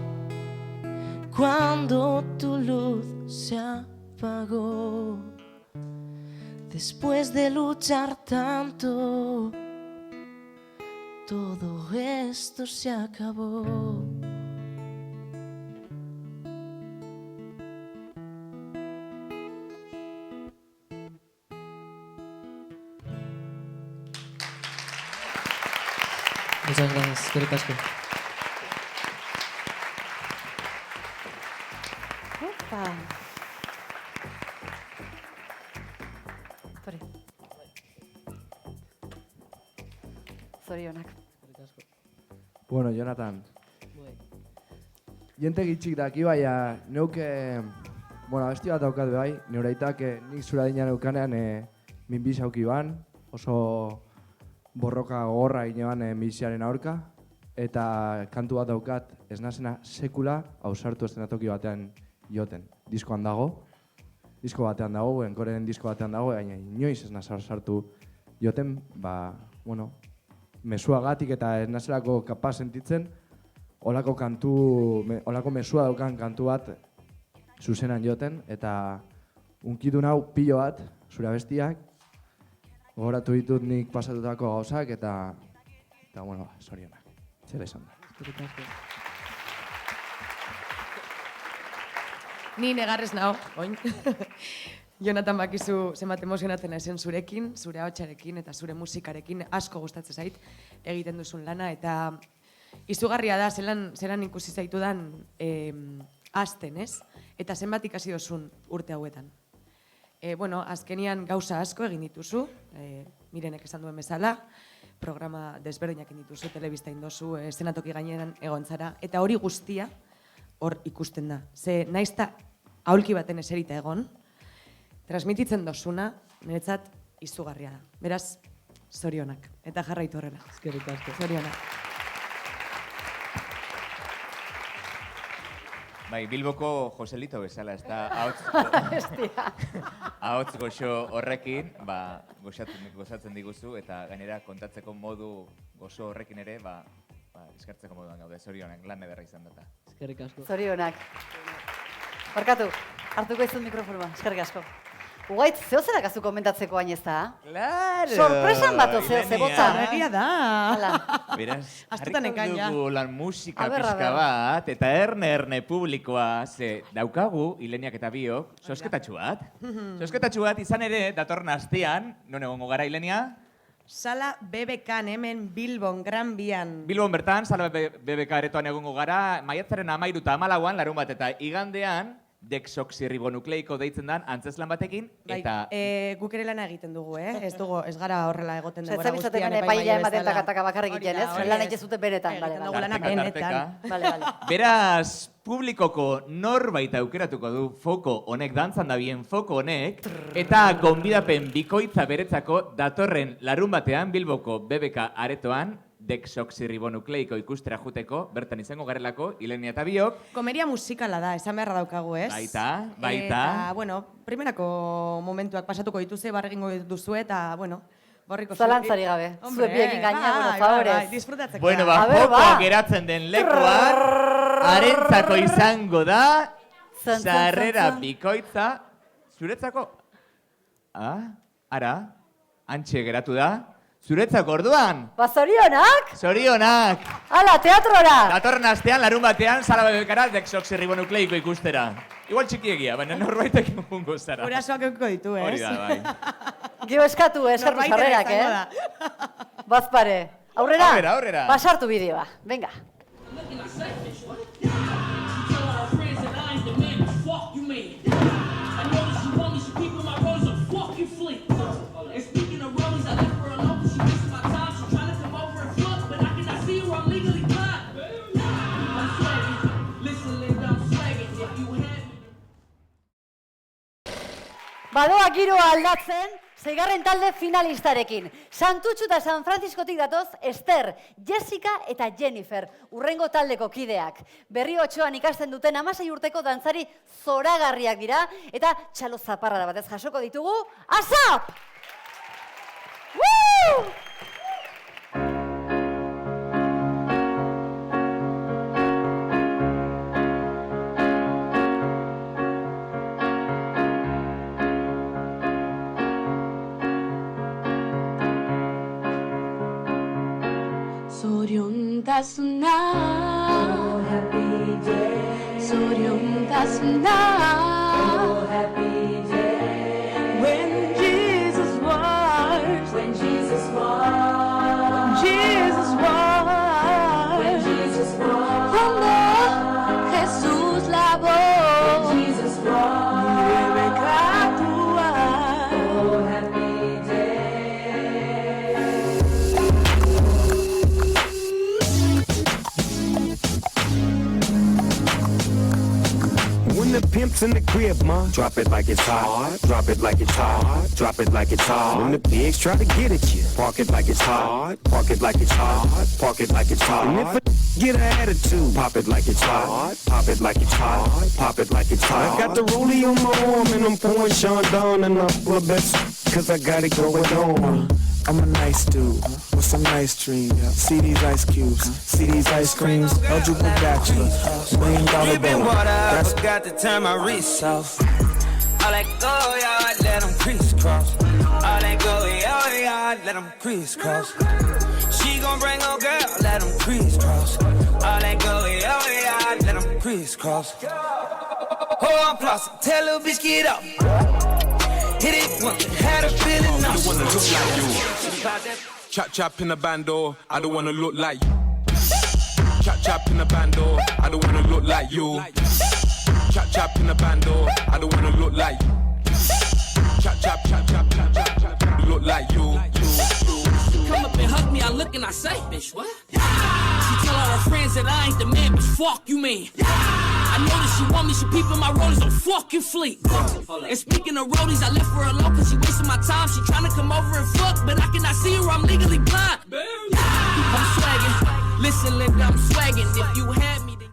cuando tu luz se apagó. Después de luchar tanto, todo esto se acabó. Muchas gracias, eskerrik asko. Opa. Pare. Zorionak. Bueno, Jonathan. Jente gitxik daki baina neuke, bueno, abesti bat daukat bai, neuraitak nik zura dina neukanean minbiz auki ban, oso borroka gogorra ginean minbiziaren aurka, eta kantu bat daukat ez nazena sekula ausartu eszenatoki batean joten. Disko batean dago, enkoren disko batean dago, baina inoiz ez naz ausartu joten, bueno, mezuagatik eta ez nazerako kapaz sentitzen, olako mesua daukan kantu bat zuzenan joten, eta unkidu nau pilo bat, zure abestiak, gogoratu ditut nik pasatutako gauzak, eta bueno, zorionak, zela izan da. Ni negarrez nao, oin. Jonatan, bakizu zenbat emozionatzen naizen zurekin, zure ahotsarekin eta zure musikarekin asko gustatzen zait egiten duzun lana, eta izugarria da zelan ikusi zaitudan hasten, ez? Eta zenbat ikasi dozun urte hauetan. Azkenian gauza asko egin dituzu, Mirenek esan duen bezala, programa desberdinak egin dituzu, telebista indozu, eszenatoki gainean egon zara, eta hori guztia hor ikusten da. Ze naizta aulki baten eserita egon, transmititzen dozuna, niretzat izugarria da. Beraz, zorionak. Eta jarraitu horrela. Eskerrik asko. Zorionak. Bai, Bilboko Joselito bezala, ez da ahots goxo horrekin, gozatzen diguzu, eta gainera kontatzeko modu gozo horrekin ere, eskartzeko moduan gaude, zorionak, lan ederra izan data. Eskerrik asko. Zorionak. Barkatu, hartuko izun mikrofonua, eskerrik asko. Ugaitz, zeo zerak azu komentatzeko hain ez da? Claro! Sorpresan bato zeo zebotza. Egia da. Beraz, Astutan harriko ekaina. dugu lan musika pixka bat, eta erne publikoa, ze daukagu, Ileniak eta biok, sosketatxu bat. Sosketatxu bat izan ere, datorren astean, non egongo gara, Ilenia? Sala BBKan hemen Bilbon, Gran Bian. Bilbon bertan, sala BBK aretoan egongo gara, maiatzaren 13 eta 14an, larun bat, eta igandean, dexoxirribonukleiko deitzen dan, antzeslan batekin, eta... Guk ere lana egiten dugu, ez gara horrela egoten denbora guztian. Zertzabitzaten epailea ematen takataka bakar egiten, ez? Lan egiten zuten benetan. Egiten dugu lana benetan. Beraz, publikoko norbait aukeratuko du foko honek, dantzan da bien foko honek, eta gonbidapen bikoitza beretzako datorren larun batean Bilboko BBK aretoan, dexoxirribonukleiko ikustera juteko, bertan izango garelako, Ilenia eta biok. Komedia musikala da, esan beharra daukagu, ez? Baita. Eta, primerako momentuak pasatuko dituze, barregingo duzu eta, borriko zuekin. Zalantzari gabe, zue biekin gaina, favorez. Disfrutatzeko. Fokoa geratzen den lekuak, arentzako izango da, sarrera bikoitza, zuretzako? Ara, antxe geratu da. Zuretzako orduan? Zorionak? Zorionak! Hala, teatrora! Datorren astean, larun batean, sala BBKara dexoxirribonukleiko ikustera. Igual txikiegia, baina norbaitek egungo zara. Gurasoak euko ditu, ez? Hori da, bai. Gio eskatu sarrerak, Bazpare. Aurrera? Basartu bideoa. Venga. Badoa giroa aldatzen, 6. talde finalistarekin. Santutxu eta San Franciscotik datoz, Esther, Jessica eta Jennifer, urrengo taldeko kideak. Berri Otxoan ikasten duten 16 urteko dantzari zoragarriak dira, eta txalo zaparrada batez jasoko ditugu, ASAP! Woo! Zoriontasuna, oh happy day. Zoriontasuna, oh happy day. When Jesus was, when Jesus was, when Jesus was, when Jesus was. Cuando Jesús lavó, when Jesus was, nueve criaturas, oh happy day. When the pimp's in the crib, ma, drop it like it's hot. Drop it like it's hot. Drop it like it's hot. When the pigs try to get at you, park it like it's hot. Park it like it's hot. Park it like it's hot. And if a get an attitude, pop it like it's hot. Pop it like it's hot. Pop it like it's hot. I got the rollie on my arm and I'm pouring Sean down and I'm full of best, cause I got it going on. I'm a nice dude with some nice dreams. See these ice cubes, see these ice creams. Eligible bachelor, $1 million Dripping bill. water, I forgot to turn my wrist off. I let go, yeah, I let them crisscross. I let go, yeah, I let them crisscross. She gon' bring her girl, let them crisscross. I let go, yeah, I let them crisscross. Oh, I'm flossing. Tell little bitch get up. Hit it once, had a feeling I don't wanna look nauseous. like you. Chap chap in the bando, I don't wanna look like you. Chap chap in the bando, I don't wanna look like you. Chap chap in the bando, I don't wanna look like you. Chap chap chap chap chap chap chap chap, look like you. Come up and hug me, I look and I say, bitch, what? She tell all her friends that I ain't the man, bitch, fuck you, man. I know that she want me, she peeping my rollies on fucking fleek. And speaking of rollies, I left her alone cause she wasting my time. She tryna come over and fuck, but I cannot see her, I'm legally blind. I'm swagging, listen Linda, I'm swagging. If you had me, then...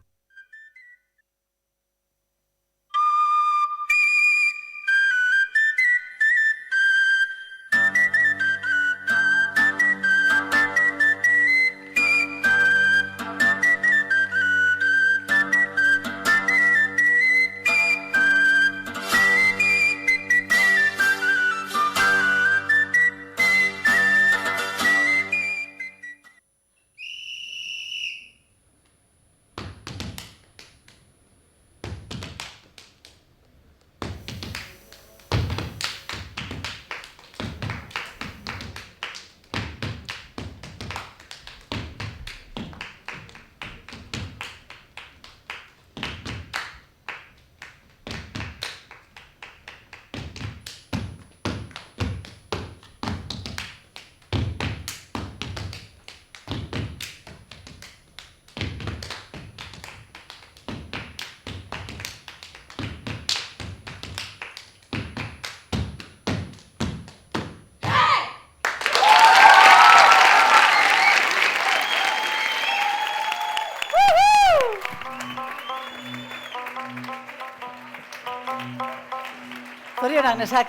Zorionak, nesak.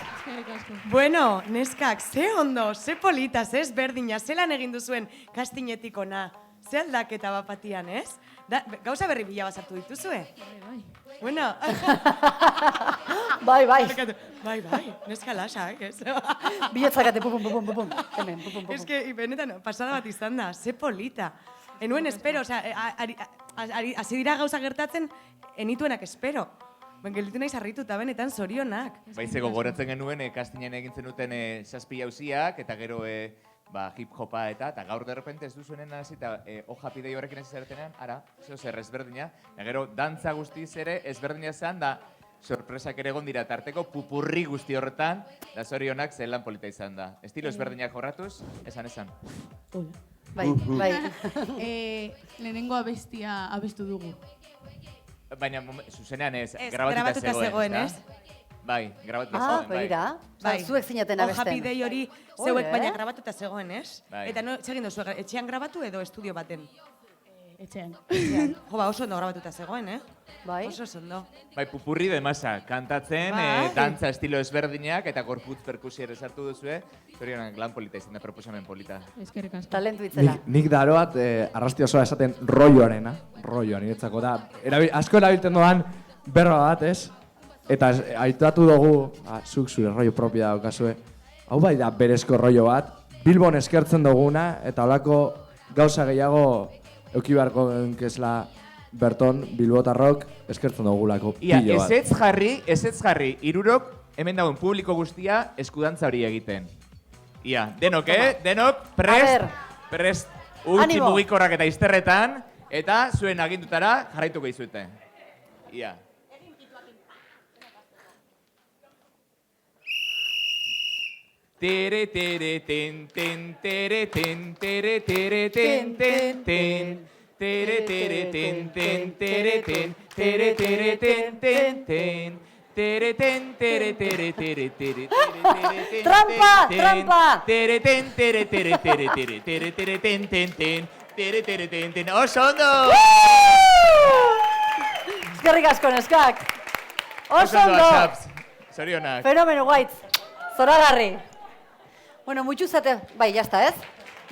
Bueno, neskak, ze ondo, ze politaz, ez berdina, zelan egin duzuen kastinetik ona. Ze aldaketa bapatian, ez? Gauza berri bila basartu dituzue? Bueno. Bai, bai. Bai, neska lasak, ez? Biletzakate, pupum. Hemen, pupum. Ez que, benetan, pasada bat izan da, ze polita. Enuen espero, osea, hasi dira gauza gertatzen, enituenak espero. Gelditu naiz harrituta, benetan zorionak. Baize gogoratzen genuen, kastinen egintzen duten 7 jauziak, eta gero hip-hopa eta gaur derrepente ez duzuenen hasi eta hoja pidei horrekin ez zertenean, ara, zer ezberdina. Eta gero, dantza guztiz ere ezberdina zen, da sorpresak ere egon dira tarteko pupurri guzti horretan, da zorionak zelan polita izan da. Estilo ezberdinak jorratuz, esan. Bai. Lehenengo abestia abestu dugu. Baina, zuzenean ez, grabatuta zegoen, ez? Bai, grabatuta zegoen, bai. Bai, zuek zinaten abesten. Hoja pidei hori zeuek baina grabatuta zegoen, ez? Bai. Eta segin duzu, etxean grabatu edo estudio baten? Etxean. Jo, oso ondo grabatuta zegoen, Bai. Oso ondo. Bai, pupurri de masa, kantatzen, dantza estilo ezberdinak, eta gorputz perkusi ere sartu duzue. Zorionak lan polita izan da, proposamen polita. Eskerrik asko. Talentu itzela. Nik daroat, arrasti osoa esaten rolloarena, niretzako da. Asko erabiltzen doan berra bat, ez? Eta aitatu dugu, zuk zure rollo propia daukazue. Hau bai da berezko rollo bat, Bilbon eskertzen duguna, eta holako gauza gehiago euki beharko genkezla Berton, Bilbotarrok, eskertzen dugulako pilo bat. Ez jarri, irurok, hemen dagoen publiko guztia eskudantza hori egiten. Ia, denok, denok, prest, utzi mugikorrak eta izterretan, eta zuen agindutara jarraituko izute. Ia. Tere tere ten ten tere ten tere tere ten ten ten tere tere ten ten tere ten tere tere ten ten ten tere ten tere tere tere tere Trampa! tere ten tere tere tere tere tere tere ten ten ten tere tere ten ten oso ondo! Eskerrik asko, neskak! Oso ondo! Zorionak! Fenomeno gaitz! Zoragarri! Bueno, mutxuzate, bai, jazta, ez?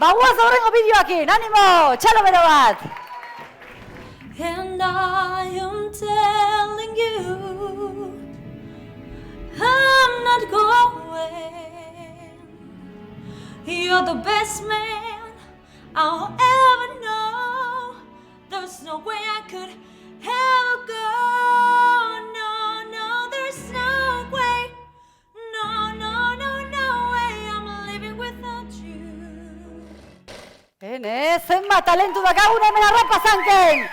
Bagoaz horrengo bideoakin, animo! Txalo bero bat! And I am telling you, I'm not going. You're the best man I'll ever know. There's no way I could ever go, no, zenbat talentu dakagun hemen Arrapazanken!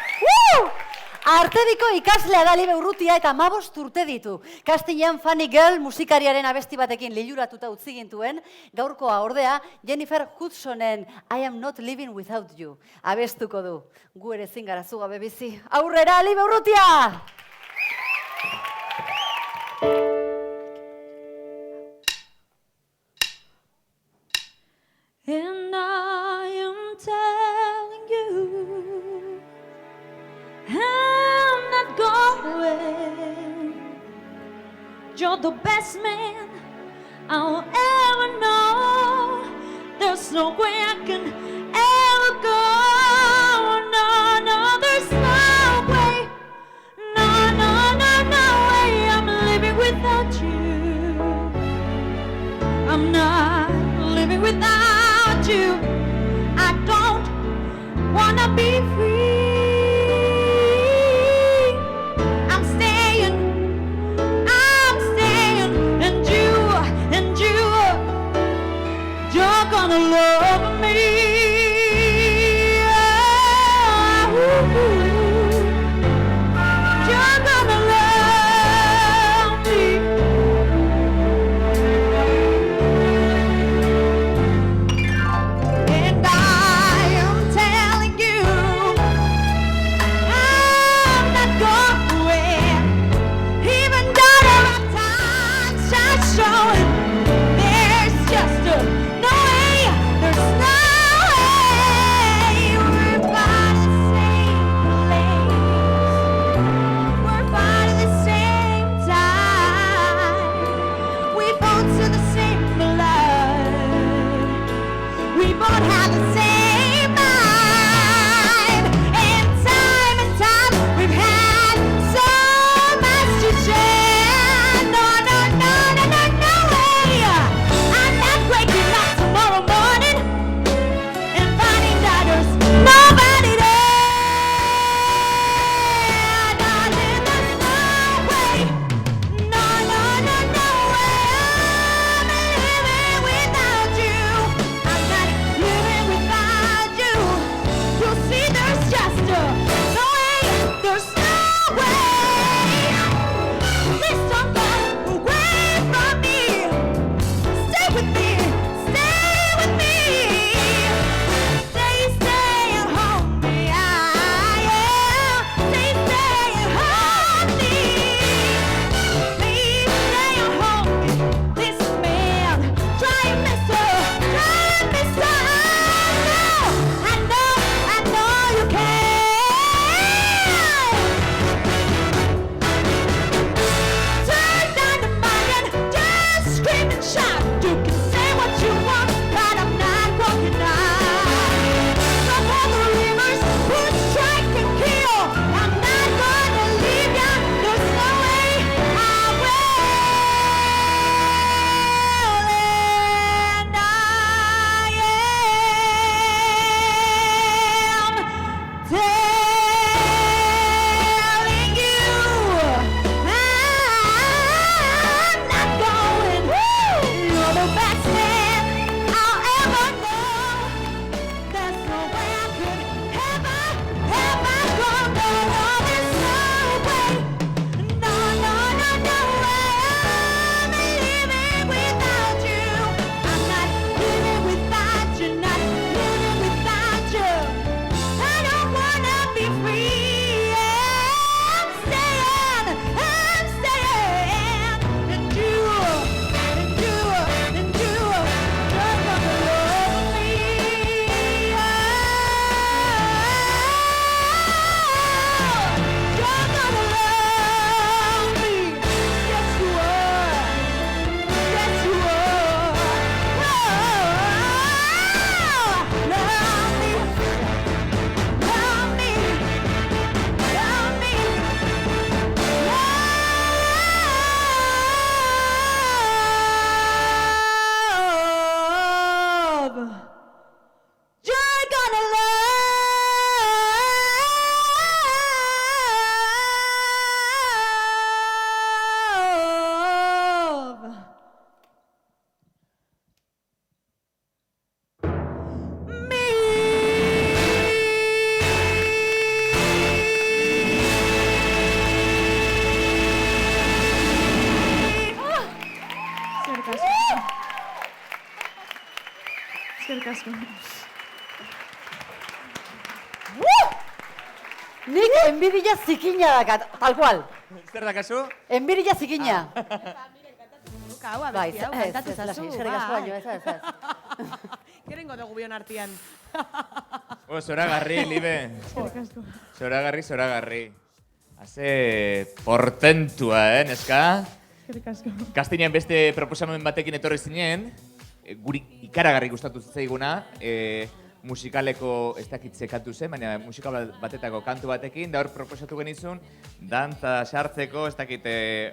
Artediko ikaslea da Libe Urrutia eta 15 urte ditu. Castinean Funny Girl musikariaren abesti batekin liluratuta utzi gintuen, gaurkoa ordea Jennifer Hudsonen I Am Not Living Without You abestuko du. Gu ere ezin gara zu gabe bizi. Aurrera Libe Urrutia! And I am telling you, I'm not going. You're the best man I'll ever know. There's no way I can ever go. No, no, there's no way. No, no, no, no way I'm living without you. I'm not living without you. I don't wanna be free. I'm staying, and you're gonna love me. You're gonna love me. And I am telling you, asko. Nik enbidia zikina dakat, tal cual. Zer dakazu? Enbidia zikina. Hau, abesti hau, kantatu zazu. Eskerrik asko baino, ez. Gerengo dugu bion artian. Zoragarri, Libe. Zoragarri. Haze portentua, neska? Eskerrik asko. Kastinean beste proposamen batekin etorri zinen, guri ikaragarri gustatu zitzaiguna, musikaleko ez dakitze kantu zen, baina musikal batetako kantu batekin, da hor proposatu genizun, dantza sartzeko, ez dakit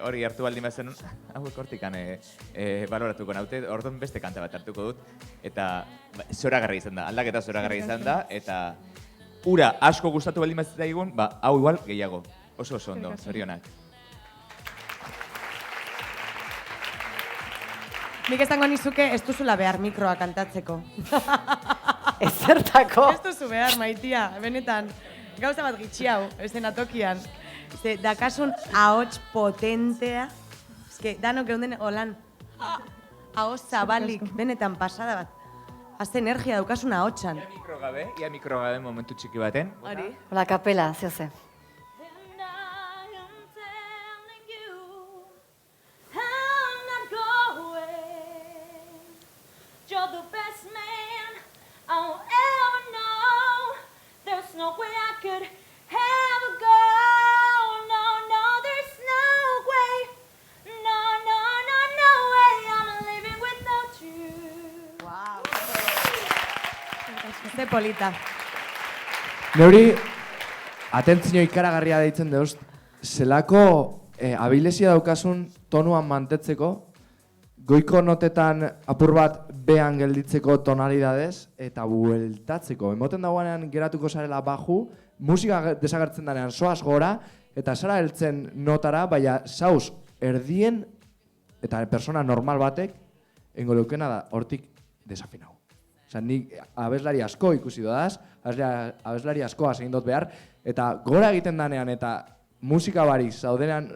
hori hartu baldin bazen, hauek hortikan baloratuko naute, orduan beste kanta bat hartuko dut, eta zoragarri izan da, aldaketa zoragarri izan da, eta ura asko gustatu baldin bazen hau igual gehiago, oso ondo, zorionak. Nik esango nizuke ez duzula behar mikroa kantatzeko. Ez zertako. Ez duzu behar, maitia, benetan. Gauza bat gitxi hau, eszenatokian. Ze, dakasun ahots potentea. Ez danok geunden holan. Ahots zabalik, benetan pasada bat. Azte energia daukasun ahotsan. Ia mikrogabe momentu txiki baten. Hori. Hola, kapela, zehose. You're the best man I'll ever know. There's no way I could ever go. No, no, there's no way. No, no, no, no way. I'm living without you. Wow. Ze polita. Neuri, atentzio ikaragarria deitzen deuz, zelako abilesia daukasun tonuan mantetzeko, goiko notetan apur bat behan gelditzeko tonalidadez eta bueltatzeko. Emoten dagoenean geratuko zarela baju, musika desagertzen danean soaz gora eta zara heltzen notara, baina zauz erdien eta persona normal batek engo leukena da hortik desafinau. Osa, nik abeslari asko ikusi dodaz, abeslari asko egin dut behar, eta gora egiten danean eta musika barik zaudenean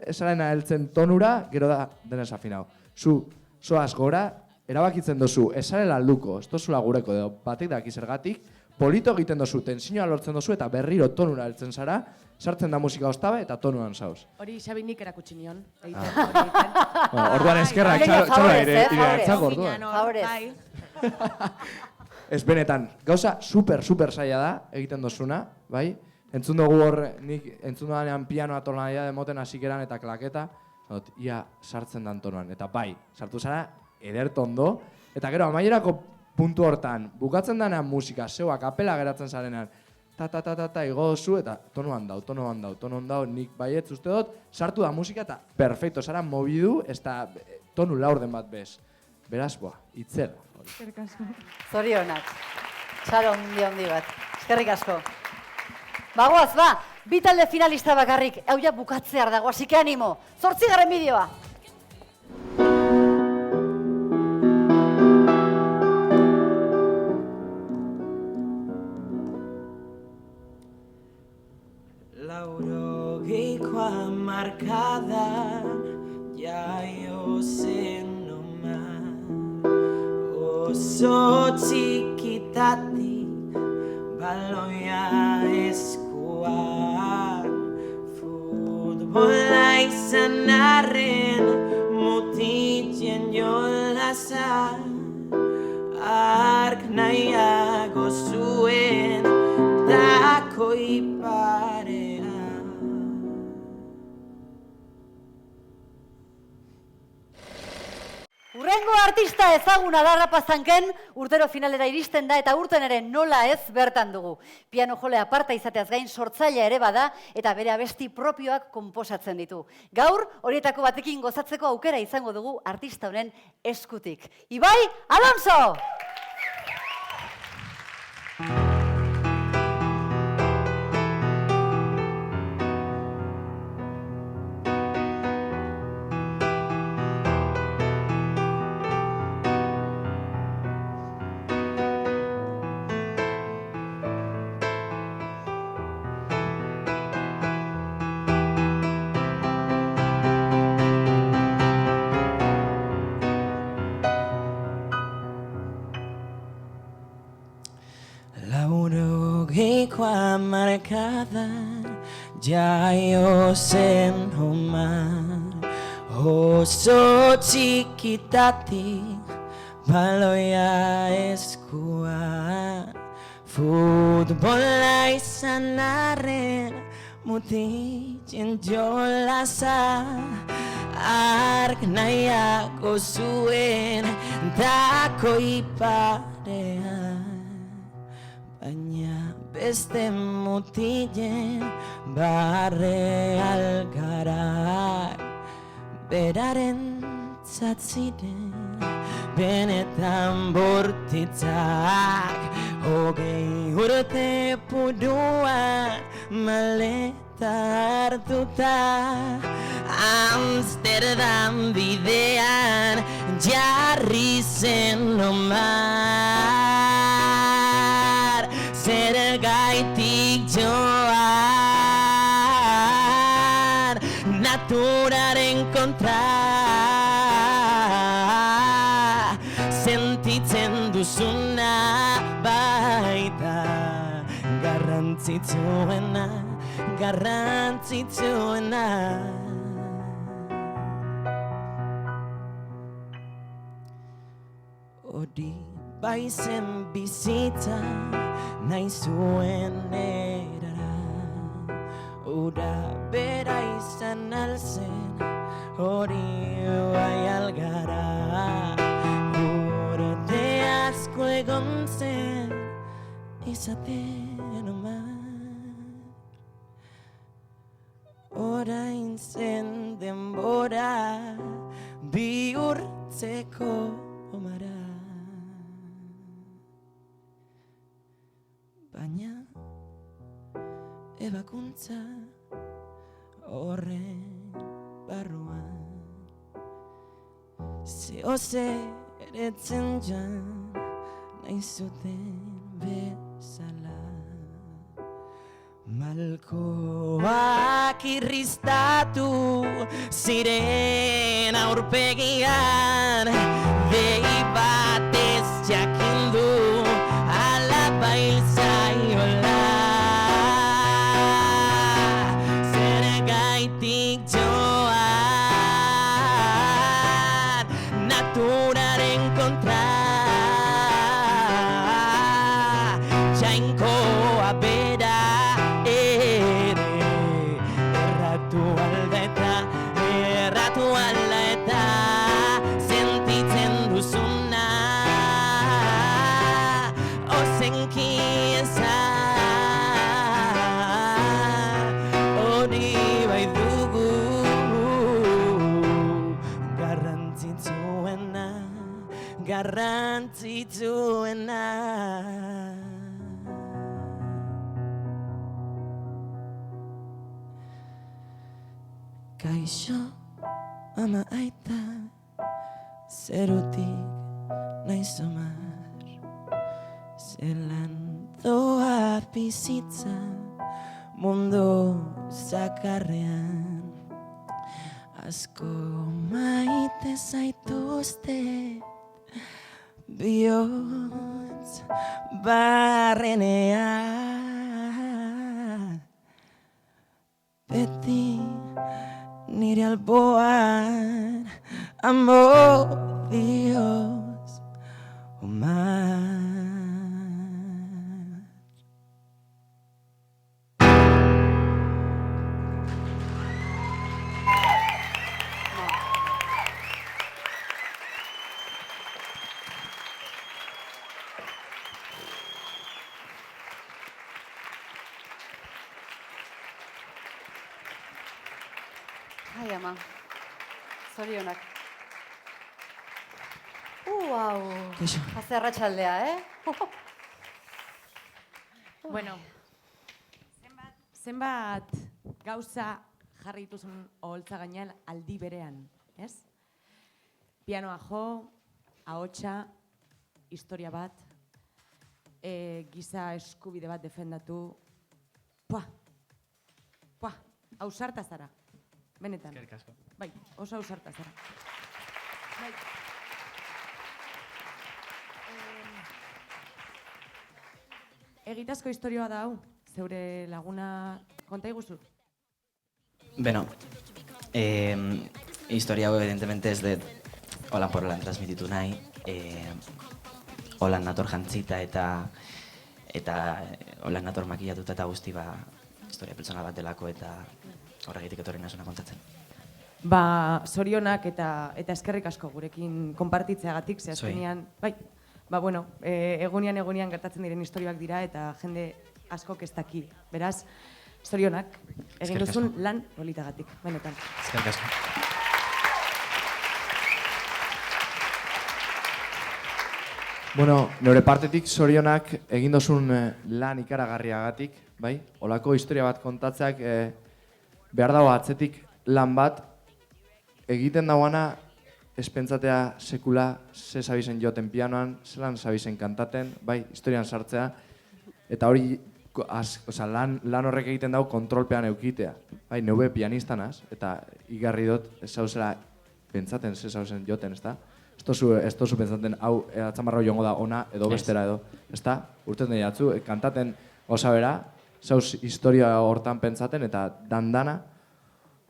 esarena heltzen tonura, gero da dena desafinau. Zu, soaz gora, erabakitzen dozu, esarela alduko, ez dozula gureko edo batek daki zergatik, polito egiten dozu, tensioa lortzen dozu eta berriro tonura heltzen zara, sartzen da musika ostabe eta tonuan zauz. Hori Xabi nik erakutsi nion. Orduan eskerrak, txarra ere ireatzak orduan. Ez benetan, gauza super zaila da egiten dozuna, bai? Entzun dugu hor, nik entzun dudanean pianoa tonalidad demoten hasikeran eta klaketa, ia sartzen dan tonuan, eta bai, sartu zara edertondo, eta gero amaierako puntu hortan, bukatzen danean musika, zeu akapela geratzen zarenean, ta igo dozu, eta tonuan dau, nik baietz uste dut, sartu da musika, eta perfecto, zara mobidu, ez da tonu laurden bat bez. Beraz, itzel. Eskerrik asko. Zorionak. Txaro handi bat. Eskerrik asko. Bagoaz, bi talde finalista bakarrik, hau ja bukatzear dago, así que animo. 8. bideoa. Laurogeikoa markada jaio zen oso txikitatik baloia eskuan futbola izan arren mutitzen jolasa ark nahiago zuen dako iparea. Urrengo artista ezaguna da Rapazanken, urtero finalera iristen da eta urten ere nola ez bertan dugu. Piano jole aparta izateaz gain sortzailea ere bada eta bere abesti propioak konposatzen ditu. Gaur horietako batekin gozatzeko aukera izango dugu artista honen eskutik. Ibai Alonso! jainkoa markadan jaio zen Omar. Oso txikitatik baloia eskuan, futbola izan arren mutitzen jolasa, ark nahiako zuen dako iparean, baina beste mutilen barre algarak beraren zatziren benetan bortitzak, hogei urte puruan maleta hartuta, Amsterdam bidean jarri zen Omar. Zergaitik joan naturaren kontra, sentitzen duzuna baita garrantzitsuena, garrantzitsuena. Hori baizen bizitza nahi zuen erara, ura bera izan alzen hori bai algara, urte asko egon zen izaten Omar. Orain zen denbora bihurtzeko Omara, baina ebakuntza horren barruan zeo zer etzen jan nahi zuten bezala. Malkoak irristatu ziren aurpegian, behi batez jakindu alaba hil zaiola. Zergaitik joan naturaren kontra, jainkoa bera erratu alda eta sentitzen duzuna ozenki ezan, hori bai dugu garrantzitsuena, garrantzitsuena. Kaixo, ama aita, zerutik naiz Omar, zelan doa bizitza mundu zakarrean, asko maite zaituzte bihotz barrenean, beti nire alboan, amor Dios, Omar. Ai, ama. Zorionak. Uau. Keixo. Haze arratsaldea, Bueno, zenbat gauza jarri dituzun oholtza gainean aldi berean, ez? Pianoa jo, ahotsa, historia bat, giza eskubide bat defendatu, ausarta zara, benetan. Eskerrik asko. Bai, oso ausarta zara. Bai. Egitazko historioa da hau, zeure laguna konta iguzu? Beno, historia hau evidentemente ez dut holan por holan transmititu nahi. Holan nator jantzita eta holan nator makillatuta eta guzti historia pertsonal bat delako eta horregitik etorri nasuna kontatzen. Zorionak eta eskerrik asko gurekin konpartitzeagatik, ze azkenean, bai, egunean gertatzen diren historioak dira eta jende askok ez daki. Beraz, zorionak, egin duzun lan politagatik, benetan. Eskerrik asko. Bueno, neure partetik zorionak egin dozun lan ikaragarriagatik, bai? Olako historia bat kontatzeak behar dago atzetik lan bat egiten dauana ez pentsatea sekula ze zabizen joten pianoan, zelan zabizen kantaten, bai, historian sartzea, eta hori lan horrek egiten dago kontrolpean eukitea. Bai, neube pianistanaz, eta igarri dut ez zauzela pentsaten ze zauzen joten, ez da? Ez tozu pentsaten hau atzamarra joango da ona edo bestera edo, ez da? Urten dira atzu, kantaten osa bera, zauz historia hortan pentsaten eta dandana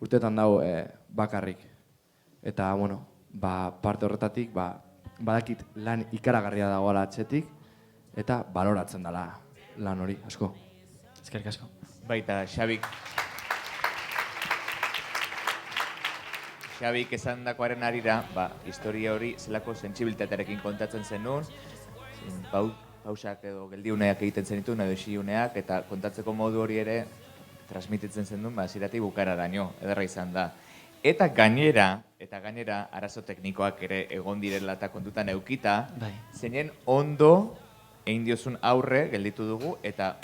urtetan dago bakarrik. Eta, bueno, parte horretatik, badakit lan ikaragarria dagoela atxetik eta baloratzen dela lan hori, asko. Eskerrik asko. Baita, Xabik esan dakoaren arira, historia hori zelako sentsibilitatearekin kontatzen zenun, pausak edo geldiuneak egiten zenitun, edo isiuneak, eta kontatzeko modu hori ere transmititzen zenun, ziratik bukararaino, ederra izan da. Eta gainera, arazo teknikoak ere egon direla eta kontutan eukita, zeinen ondo egin diozun aurre gelditu dugu, eta,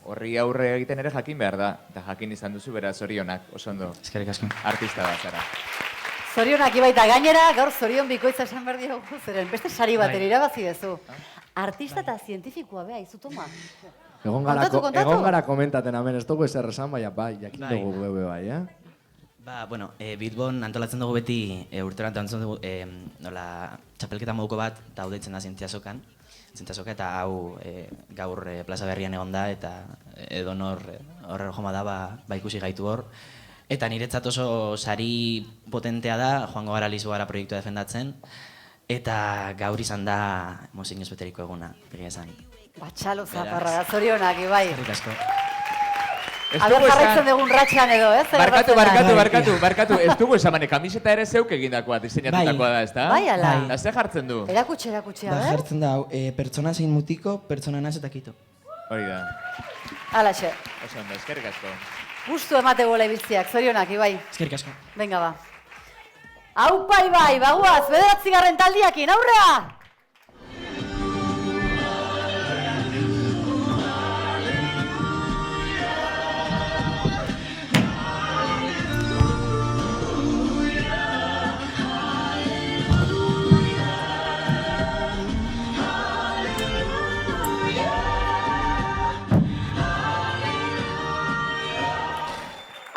horri aurre egiten ere jakin behar da, eta jakin izan duzu beraz zorionak, oso ondo. Eskerrik asko. Artista da, zara. Zorionak ibaita gainera, gaur zorion bikoitza esan behar diogu, zeren beste sari baten irabazi dezu. Artista eta zientifikoa beha, izutoma. Egon gara komentaten hemen, ez dugu ezer esan, jakin dugu bebe bai, Bilbon antolatzen dugu beti, urtero antolatzen dugu, txapelketa moduko bat, eta hau deitzen da zientziazokan, eta hau gaur plaza berrian egon da, eta edonor horre joma da, ikusi gaitu hor. Eta niretzat oso sari potentea da, joango gara Lisboara proiektua defendatzen, eta gaur izan da mozin ezbeteriko eguna, egia esan. Txalo zaparra da, zorionak, Ibai. Eskerrik asko. Aber jarraitzen dugun ratxan edo, ez? Barkatu, ez dugu esamane, kamiseta ere zeuk egindakoa, diseinatutakoa da, ez da? Bai, ala. Eta ze jartzen du? Erakutsi, Jartzen da, pertsona zein mutiko, pertsona naz eta kito. Hori da. Alaxe. Oso ondo, eskerrik asko. Gustu emate gola ibiltziak, zorionak, Ibai. Eskerrik asko. Venga, ba. Aupa, Ibai, baguaz, 9. taldiakin, aurrea!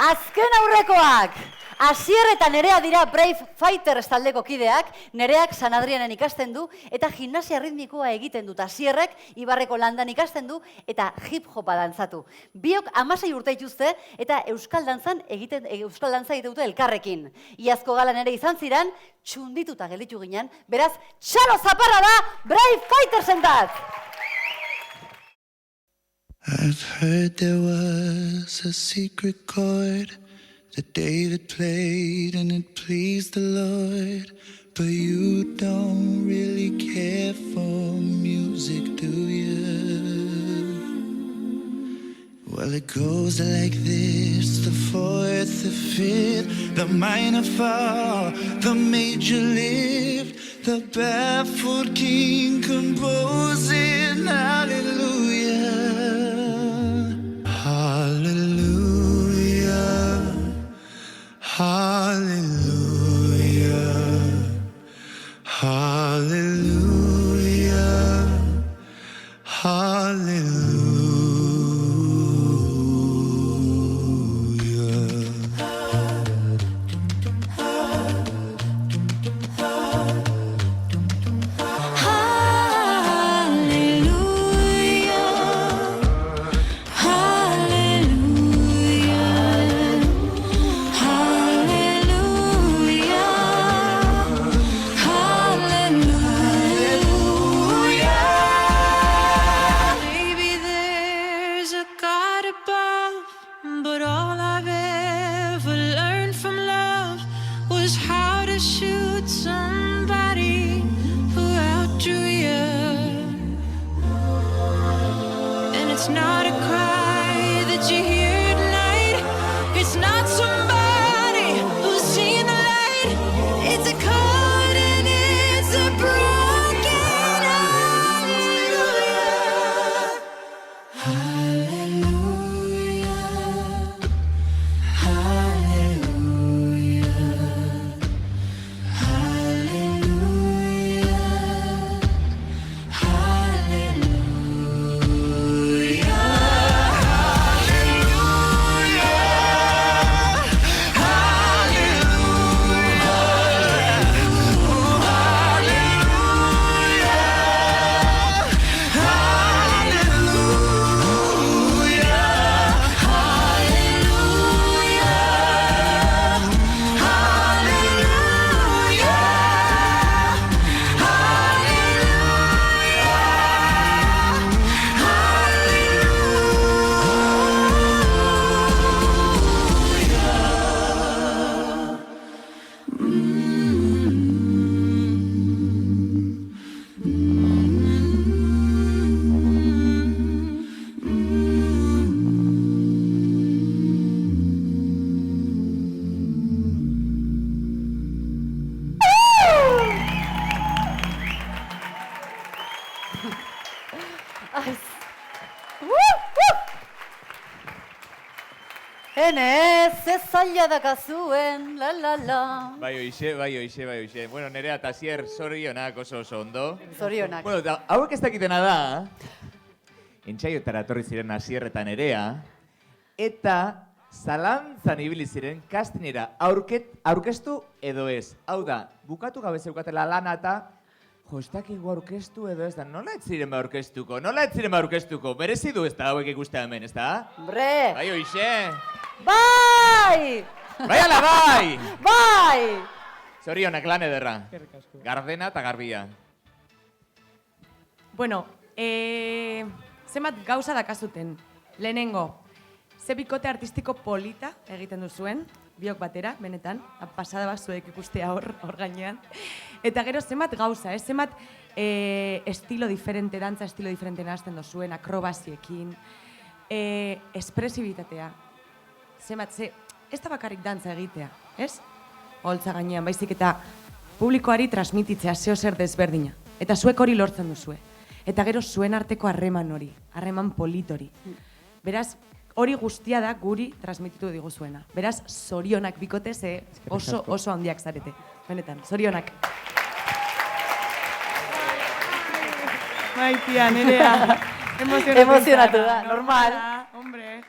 Azken aurrekoak! Asier eta Nerea dira Brave Fighters taldeko kideak, Nereak San Adrianen ikasten du eta gimnasia ritmikoa egiten dut. Asierrek Ibarreko landan ikasten du eta hip-hopa dantzatu. Biok 16 urte dituzte eta euskal dantza egiten dute elkarrekin. Iazko galan ere izan ziren, txundituta gelditu ginen, beraz, txalo zaparra da Brave Fightersentzat! I've heard there was a secret chord that David played and it pleased the Lord. But you don't really care for music, do you? Well, it goes like this, the fourth, the fifth, the minor fall, the major lift, the baffled king composing hallelujah. Hallelujah, hallelujah, hallelujah, Azkenez, ez zaila dakazuen, la la la. Bai hoxe. Bueno, Nerea eta Asier, zorionak oso ondo. Zorionak. Bueno, eta hauek ez dakitena da, entxaiotara etorri ziren Asier eta Nerea, eta zalantzan ibili ziren castingera aurkeztu edo ez. Hau da, bukatu gabe zeukatela lana eta ez dakigu aurkeztu edo ez da. Nola ez ziren aurkeztuko? Merezi du ez da hauek ikustea hemen, ez da? Hombre! Bai hoxe! Bai! Bai ala bai! Bai! Zorionak lan ederra. Gardena eta garbia. Bueno, zenbat gauza dakazuten. Lehenengo, ze bikote artistiko polita egiten duzuen, biok batera, benetan, pasada bat zuek ikustea hor gainean. Eta gero zenbat gauza, zenbat estilo diferente, dantza estilo diferente nahazten duzuen, akrobaziekin, espresibitatea. Zenbat, ez da bakarrik dantza egitea, ez? Holtza gainean, baizik eta publikoari transmititzea zeo zer desberdina. Eta zuek hori lortzen duzue. Eta gero zuen arteko harreman hori, harreman politori. Beraz, hori guztia da guri transmititu diguzuena. Beraz, zorionak bikote ze oso handiak zarete. Benetan, zorionak. Maitia, Nerea. Emozionatu da, normal. Hombre.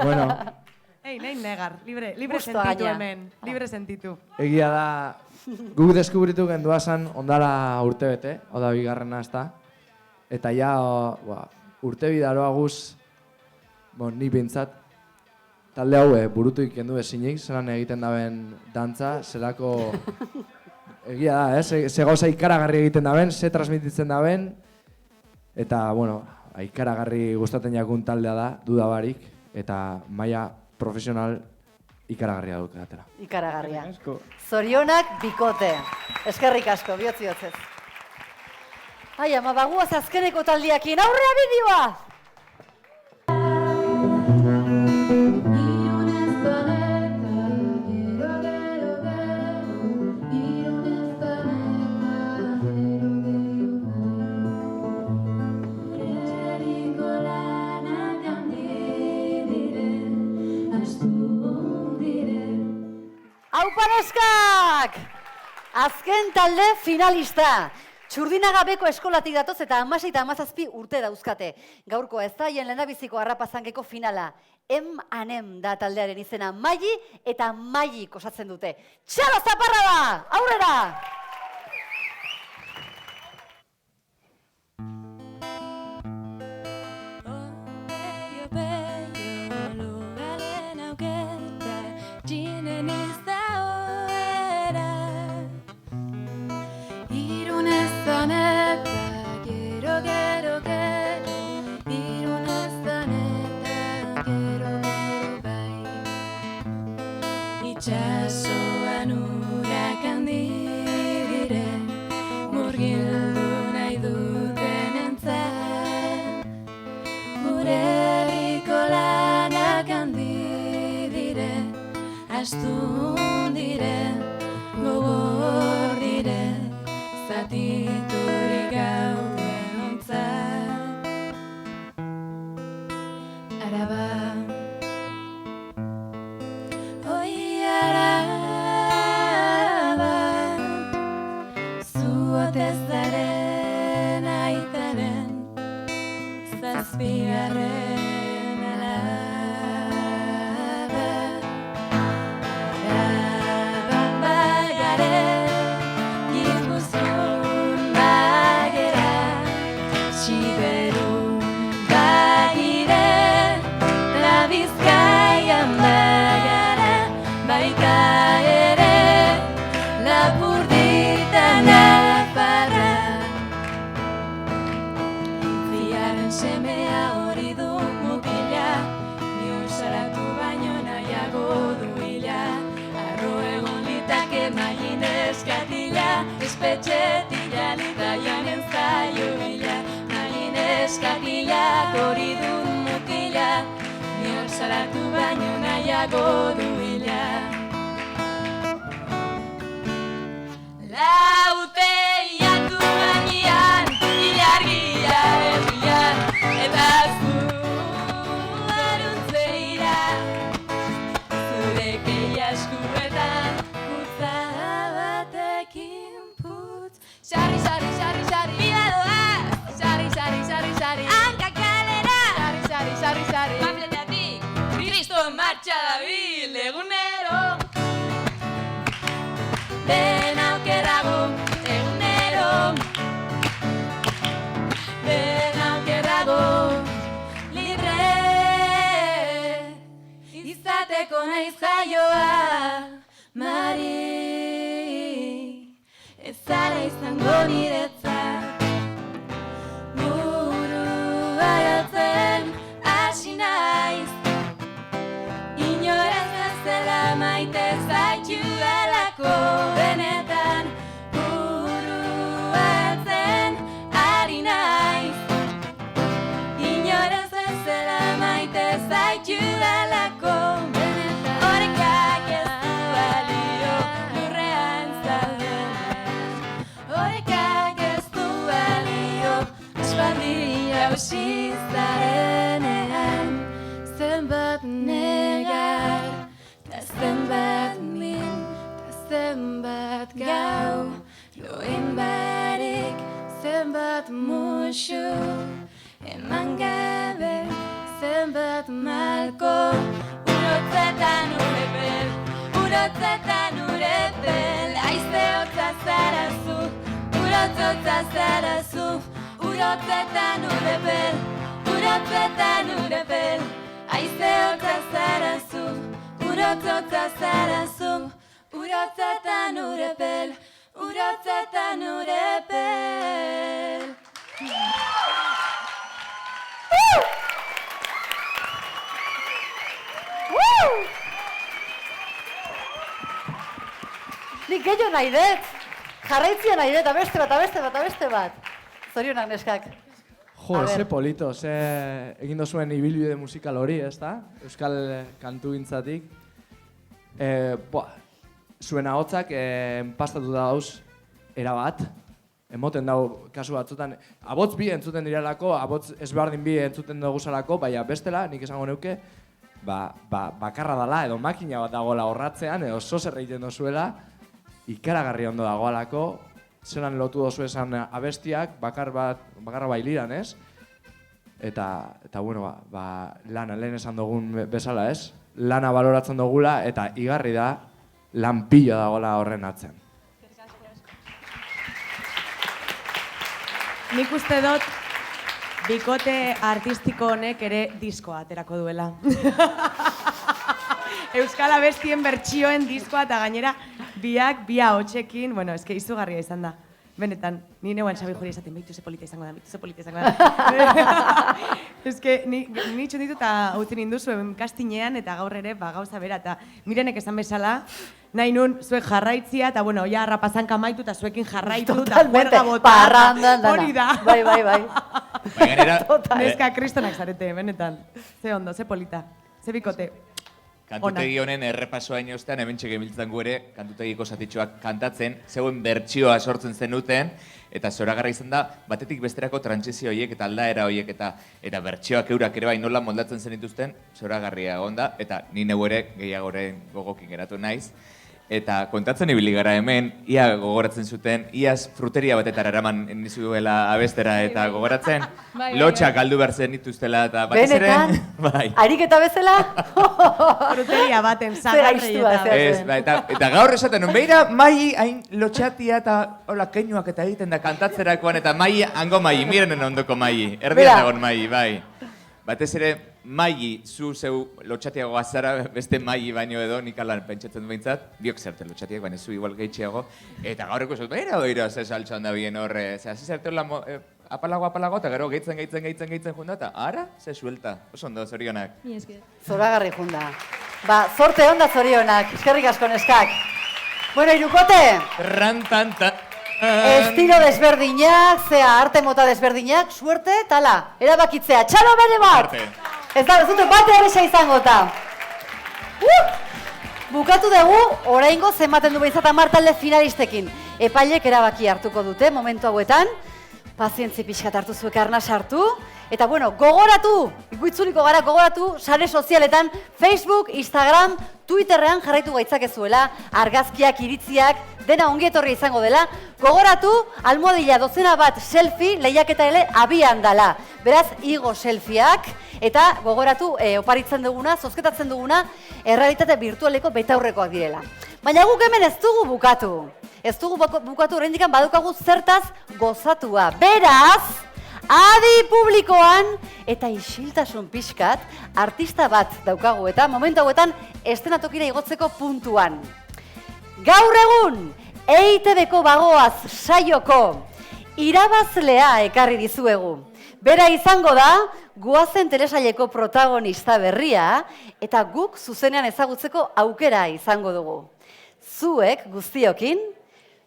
Bueno. Ei, nahi negar, libre Justo sentitu gaina. hemen. Libre sentitu. Egia da, guk deskubritu genduazan ondala urte bete, oda bigarrena ez da. Eta ja, urte bidaroa guz, ni bintzat, talde hau burutu ikendu ezinik, zelan egiten daben dantza, zelako... Egia da, ze gauza ikaragarri egiten daben, ze transmititzen daben, eta, bueno, ikaragarri gustatzen jakun taldea da, dudabarik, eta maila profesional ikaragarria dukatela. Ikaragarria. Zorionak bikote. Eskerrik asko, bihotz-bihotzez. Ai, ama, baguaz azkeneko taldiakin, aurrea bideoa! Aupaneskak! Azken talde finalista. Txurdinagabeko eskolatik datoz eta 16 eta 17 urte dauzkate. Gaurko ez da, hien lehendabiziko harrapazankeko finala. Anem da taldearen izena. Maili eta Mailik osatzen dute. Txalo zaparra da! Aurrera! Itxasoan urak handi dire, murgildu nahi duten entzat. Gure herriko lanak handi dire, astun dire, gogor dire, zatiturik gauden ontzat. Araba ez zaren aitaren zazpigarren alaba. Araban bagare, Gipuzkoan bagera, Siberun bagire, la Bizkaian bagara, baita ere, Lapurditan semea hori du mukila, ni usaratu baino nahiago duila. Arro egon litake Mailin eskatila, espetxetila litaian entzaio bila. Mailin eskatila hori du mukila, ni usaratu baino nahiago duila. Lauteiatu gainean, ilargia herrian, eta zu aruntzeira. naiz jaioa, Mari, ez zara izango niretzat. Burua jotzen hasi naiz, inoraz bezala maite zaitudalako benetan. Burua jotzen ari naiz, inoraz bezala maite zaitudalako benetan. Orekak ez du balio lurrean zaudenean, orekak ez du balio aspaldi jausi zarenean. Zenbat negar, ta zenbat min, ta zenbat gau, loin barik, zenbat musu, eman gabe, zenbat malko, urotzetan urepel, urotzetan urepel, aizte hotza zarazu, urotzotza zarazu, urotzetan urepel, urotzetan urepel, aizte hotza zarazu, urotzotza zarazu, urotzetan urepel, urotzetan urepel. Nik gehiago nahi dut. Jarraitzia nahi dut, abeste bat. Zorionak neskak. Jo, ze polito, ze egin dozuen ibilbide musikal hori, ezta? Euskal kantu gintzatik. Zuen ahotsak pastatu dauz erabat. Emoten dau kasu batzutan, abotz bi entzuten direlako, abotz ezberdin bi entzuten duguzalako, baina bestela, nik esango neuke, bakarra dala, edo makina bat dagoela horratzean, edo zozer egiten dozuela, ikaragarri ondo dagoalako, zelan lotu dozu esan abestiak, bakarra bailiran, ez? Eta bueno, lana, lehen esan dugun bezala, ez? Lana baloratzen dugula, eta igarri da, lan pila dagoela horren atzen. Nik uste dut, bikote artistiko honek ere diskoa aterako duela. Euskal abestien bertsioen diskoa eta gainera biak, bi ahotsekin, bueno, eske izugarria izan da. Benetan, ni neuan Xabi Juri esaten, beitu ze polita izango da, Eske, ni txunditu eta hautzen induzu kastinean eta gaur ere gauza bera, eta Mirenek esan bezala, nahi nun zuek jarraitzia, eta bueno, ja rapazanka maitu eta zuekin jarraitu, eta berga botar, hori da. Bai. Neska kristonak zarete, benetan. Ze ondo, ze polita, ze bikote. Kantutegi honen errepasoa inostean, hemen txegemiltzan ere, kantutegiko zatitxoak kantatzen, zeuen bertsioa sortzen zenuten, eta zoragarra izan da, batetik besterako trantsizio horiek eta aldaera horiek eta bertsioak eurak ere bai nola moldatzen zenituzten, zoragarria egon da, eta ni neu ere gehiagoren gogokin geratu naiz. Eta kontatzen ibili gara hemen, ia gogoratzen zuten, iaz fruteria batetara eraman nizuela abestera eta gogoratzen, lotxak galdu behar zen dituztela eta batez ere... Benetan? Ariketa bezala? Fruteria baten zagarri eta gaur esaten, beira mai hain lotxatia eta hola keinuak eta egiten da kantatzerakoan eta mai, hango mai, mirenen ondoko mai, erdian dagoen mai, bai. Batez ere, maili, zu zeu lotxatiago azara, beste maili baino edo, nik alan pentsatzen behintzat, biok zerte lotxatiak, baina zu igual gehitxeago, eta gaurreko zut, beira, ze saltxan da bien horre, ze hasi zerte apalago, eta gero gehitzen junda, eta ara, ze suelta, oso ondo, zorionak. Zoragarri junda. Zorte onda zorionak, eskerrik asko neskak. Bueno, irukote! Rantantan. Estilo desberdinak, arte mota desberdinak, suerte, tala, erabakitzea, txalo bere bat! Ez da, bezute bate erresa izango eta. Bukatu dugu, oraingo zenbaten du behintzat 10 talde finalistekin. Epailek erabaki hartuko dute, momentu hauetan. Pazientzi pixkat hartu zuek arna sartu. Eta bueno, gogoratu, ikuitzuliko gara gogoratu, sare sozialetan, Facebook, Instagram, Twitterrean jarraitu gaitzakezuela, argazkiak, iritziak, dena ongietorri izango dela. Gogoratu, almohadilla dozena bat selfie lehiaketa ere abian dala. Beraz, igo selfieak, eta gogoratu, oparitzen duguna, zozketatzen duguna, errealitate virtualeko betaurrekoak direla. Baina guk hemen ez dugu bukatu. Ez dugu bukatu, horrendikan badukagu zertaz gozatua. Beraz, adi publikoan, eta isiltasun pixkat, artista bat daukagu eta momentu hauetan estenatokira igotzeko puntuan. Gaur egun, EITB-ko bagoaz saioko irabazlea ekarri dizuegu. Bera izango da, goazen telesaileko protagonista berria, eta guk zuzenean ezagutzeko aukera izango dugu. Zuek guztiokin,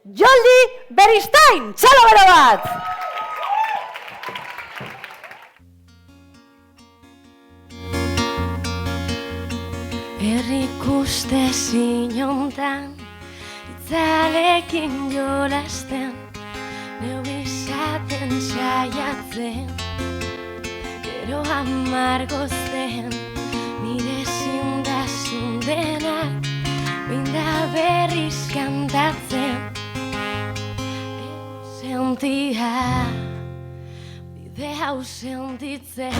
Joldi Beristain, txalo bero bat! Errikuste zinontan, itzalekin jolasten, neu izaten saiatzen, gero amargozten, nire zindasun denak, binda berriz kantatzen. Sentia, bide hau sentitzen.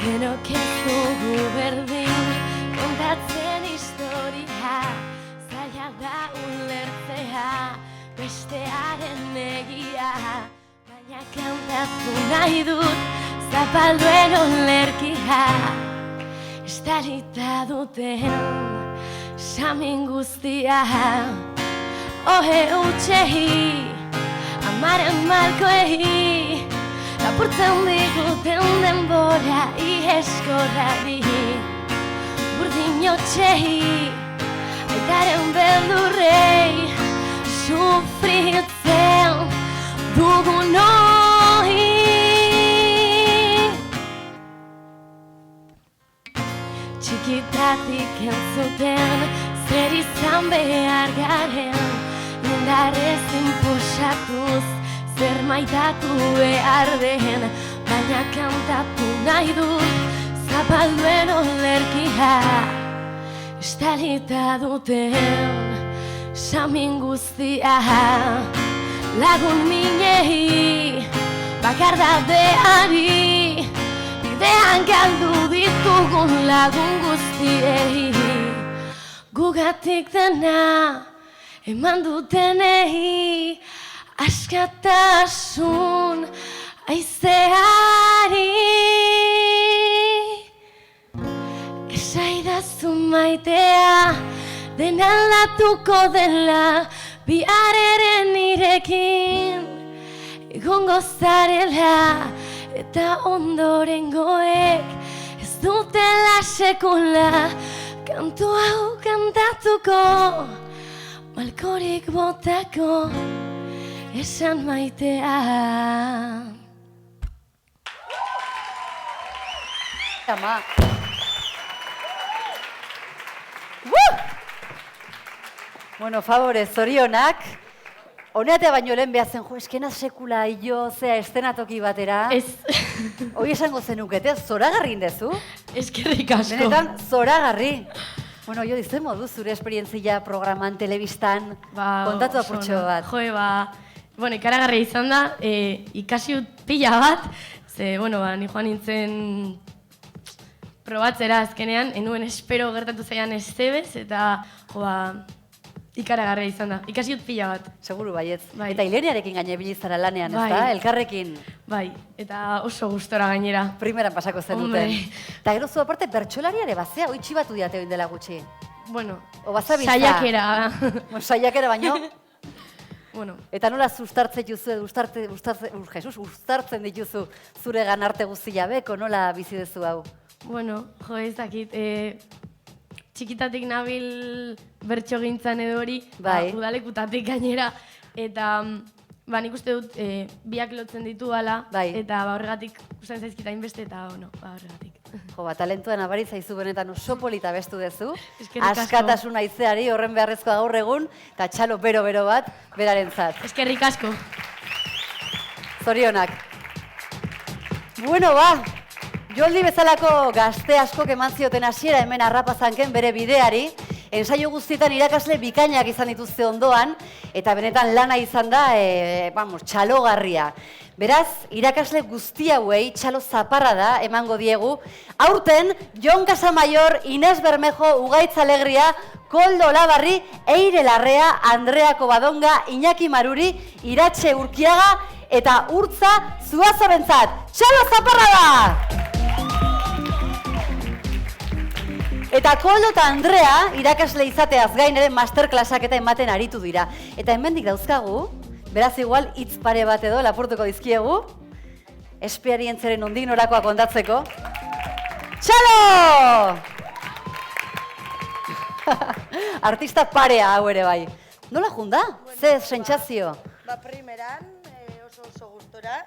Denok ez dugu berdin, kontatzen historia, zaila da ulertzea, bestearen egia, baina kantatu nahi dut, zapalduen olerkia, estalita duten, samin guztia, ohe utxehi, amaren malkoehi, lapurtzen diguten denbora ieskorrari, burdin otxehi, aitaren beldurrei, sufritzen dugun hori. Txikitatik entzuten, zer izan behar garen, indarrez inposatuz, zer maitatu behar den, baina kantatu nahi dut, zapalduen olerkia, estalita duten, samin guztia, lagun minei, bakardadeari, bidean galdu ditugun lagun guztiei, gugatik dena, eman dutenei, askatasun aizeari. Esaidazu maitea, dena aldatuko dela, bihar ere nirekin egongo zarela, eta ondorengoek ez dutela sekula, kantu hau kantatuko, malkorik botako, esan maitea. Ama. Bueno, favore, zorionak. Honeatea baino lehen behatzen, jo, eskena sekula jo, zea estenatoki batera. Ez. Hoi esango zenukete, zoragarri indezu? Eskerrik asko. Benetan, zoragarri. Bueno, jo, dizen modu zure esperientzia programan, telebistan, kontatu apurtxo bat. Joe, bueno, ikaragarria izan da, ikasi ut pila bat, ze, bueno, ni joan nintzen probatzera azkenean, enuen espero gertatu zaian estebez, eta, jo, ikaragarria izan da, ikasi ut pila bat. Seguru baietz. Bai. Eta Ileniarekin gaine bilizara lanean, bai. Ezta? Elkarrekin. Bai, eta oso gustora gainera. Primeran pasako zenuten. Eta gero zu aparte, bertsolariare bazea, oitxi batu diate oin dela gutxi. Bueno, saiakera. Saiakera baino. Bueno. Eta nola sustartzen duzu, ustartzen dituzu zure ganarte guztia beko, nola bizi duzu hau? Bueno, jo, ez dakit, txikitatik nabil bertso gintzan edo hori, udalekutatik gainera, eta nik uste dut biak lotzen ditu ala, eta horregatik usain zaizkita inbeste, eta horregatik. Jo, talentua nabari zaizu benetan oso polita bestu dezu. Askatasun aizeari horren beharrezkoa gaur egun, eta txalo bero-bero bat berarentzat. Eskerrik asko. Zorionak. Bueno, Joldi bezalako gazte askok eman zioten hasiera hemen Harrapazanken bere bideari, ensaio guztietan irakasle bikainak izan dituzte ondoan, eta benetan lana izan da, txalogarria. Beraz, irakasle guzti hauei txalo zaparra da emango diegu. Aurten, Jon Casamaior, Inés Bermejo, Ugaitz Alegria, Koldo Olabarri, Eire Larrea, Andrea Covadonga, Iñaki Maruri, Iratxe Urkiaga eta Urtza Zuazorentzat. Txalo zaparra da! Eta Koldo eta Andrea, irakasle izateaz gain ere masterclassak eta ematen aritu dira. Eta hemendik dauzkagu, beraz igual hitz pare bat edo lapurtuko dizkiegu, esperientzaren ondik norakoa kontatzeko. Txalo! Artista parea hau ere bai. Nola junda? Ze sentsazio? Ba, primeran, oso gustora.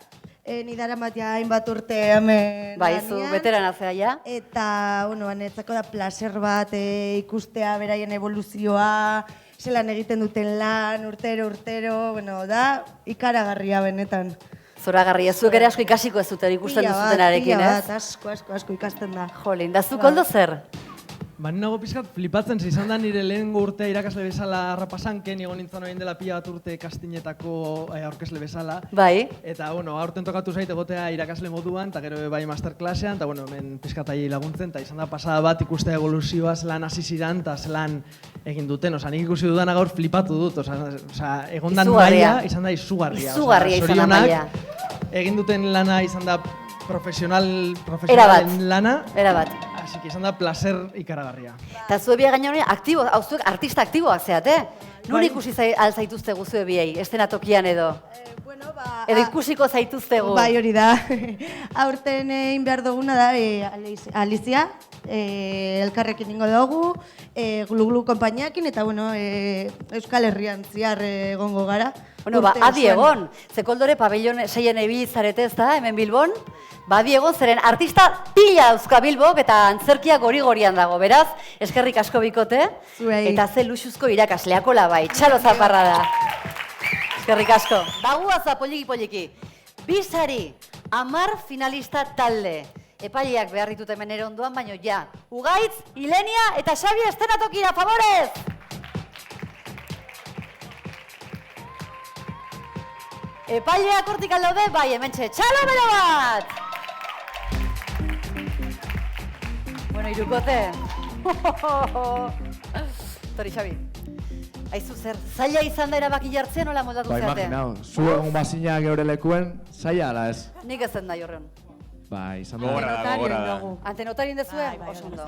Ni daramatia hainbat urte hemen bai, zu veterana zea ja. Eta, netzako da placer bat ikustea beraien evoluzioa, zelan egiten duten lan, urtero, da ikaragarria benetan. Zoragarria, zuek ere asko ikasiko ez dute ikusten duzutenarekin, ez? Pila bat, asko ikasten da. Jolin, da zu Koldo zer? Ba, nago pizkat flipatzen, izan da nire lehenengo urte irakasle bezala Harrapasanken, egon nintzen horien dela pila bat urte kastinetako aurkezle bezala. Bai. Eta, aurten tokatu zait egotea irakasle moduan, eta gero bai masterclassean, eta, hemen pizkatai laguntzen, eta izan da pasada bat ikustea evoluzioa zelan hasi ziren, eta zelan egin duten. Nik ikusi dudana gaur flipatu dut, egondan maila izan da izugarria. Izugarria izan da maila. Egin duten lana izan da profesionalen lana. Erabat. Así que izan da placer ikaragarria. Eta zue biak gaina hori zuek artista aktiboak zeate? Nun ikusi alzaituztegu zue biei, estenatokian edo? Edo ikusiko zaituztegu? Bai, hori da. Aurten egin behar duguna da Alizia, elkarrekin ingo dugu, Glu konpainiakin, eta Euskal Herrian ziar egongo gara. Adi egon, ze Koldore pabellon 6 ebilizarete ez da, hemen Bilbon? Adi egon, zeren artista pila dauzka Bilbok eta antzerkia gori-gorian dago, beraz, eskerrik asko bikote, eta ze luxuzko irakasleakola bai, txalo zaparra da. Eskerrik asko. Baguaza poliki-poliki. Bizari, 10 finalista talde. Epaileak behar ditut hemen ere ondoan, baino ja. Ugaitz, Ilenia eta Xabi estenatokira, favorez! Epaileak hortik aldaude, bai, hementxe, txalo bero bat! Bueno, irukote. Tori, Xabi. Aizu zer, zaila izan da erabaki jartzen, nola moldatu zeate? Ba, imaginau, zu egun bazina geure lekuen, zaila ala ez? Nik ez zen da jorren. Ba, izan da. Gogorra da. Antenotari indezue? Oso ondo.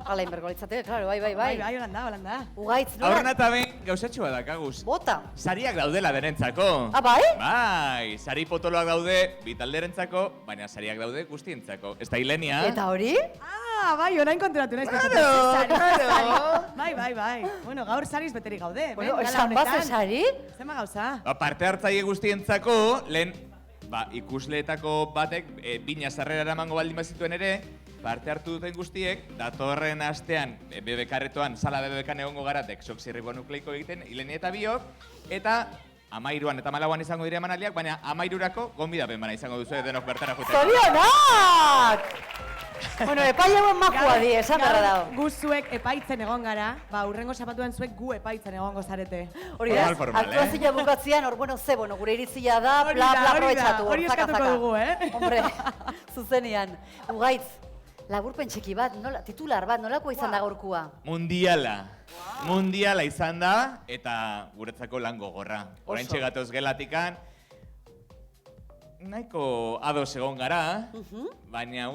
Hala inbergolitzate, klaro, bai. Bai, holanda. Ugaitz, nola? Aurrena eta behin gauzatxua dakaguz. Bota. Sariak daudela denentzako. Ah, bai? Bai, sari potoloak daude bitalderentzako, baina sariak daude guztientzako. Ez da Ilenia. Eta hori? Ah, bai, orain konturatu naiz. Claro. Bai. Bueno, gaur sariz beterik gaude. Esan baze sari? Zema gauza? Parte hartzaile guztientzako, lehen ikusleetako batek bina sarrera eramango baldin bazituen ere, parte hartu duten guztiek, datorren astean BBK-retoan, sala BBK-an egongo garatek, soxirribonukleiko egiten, Ilenia eta biok, eta 13an eta 14an izango dira emanaldiak, baina 13rako gonbidapen bana izango duzu denok bertara juteko. Zorionak! Bueno, epai hauen makua di, esan berra dago. Gu zuek epaitzen egon gara, urrengo zapatuan zuek gu epaitzen egongo zarete. Hori da, aktuazioa bukatzean, gure iritzia da, bla aprobetsatu. Hori eskatuko dugu, Hombre, zuzenean. Ugaitz, laburpen txiki bat, titular bat, nolako izan da gaurkua? Mundiala izan da, eta guretzako lan gogorra. Oraintxe gatoz gelatikan, nahiko ados egon gara, baina,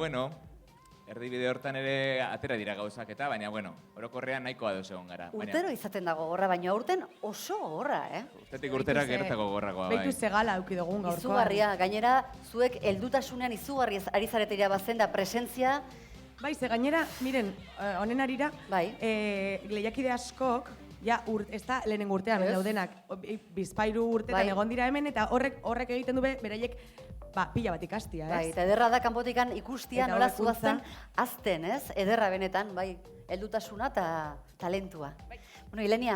erdibide hortan ere atera dira gauzak eta, baina, orokorrean nahiko ados egon gara. Urtero izaten da gogorra, baina urten oso gogorra, Urtetik urtera gertako gogorrakoa, bai. Beitu zegala aukidugun gaurkoa. Izugarria, gainera, zuek heldutasunean izugarri ari zarete irabazen da presentzia. Bai, ze gainera, miren, honen arira, lehiakide askok, ez da lehenengo urtean, daudenak, bizpairu urtetan egon dira hemen, eta horrek egiten du beraiek pila bat ikastia, ez? Bai, eta ederra da kanpotikan ikustia nola zuazten azten, ez? Ederra benetan, bai, heldutasuna eta talentua. Bueno, Ilenia,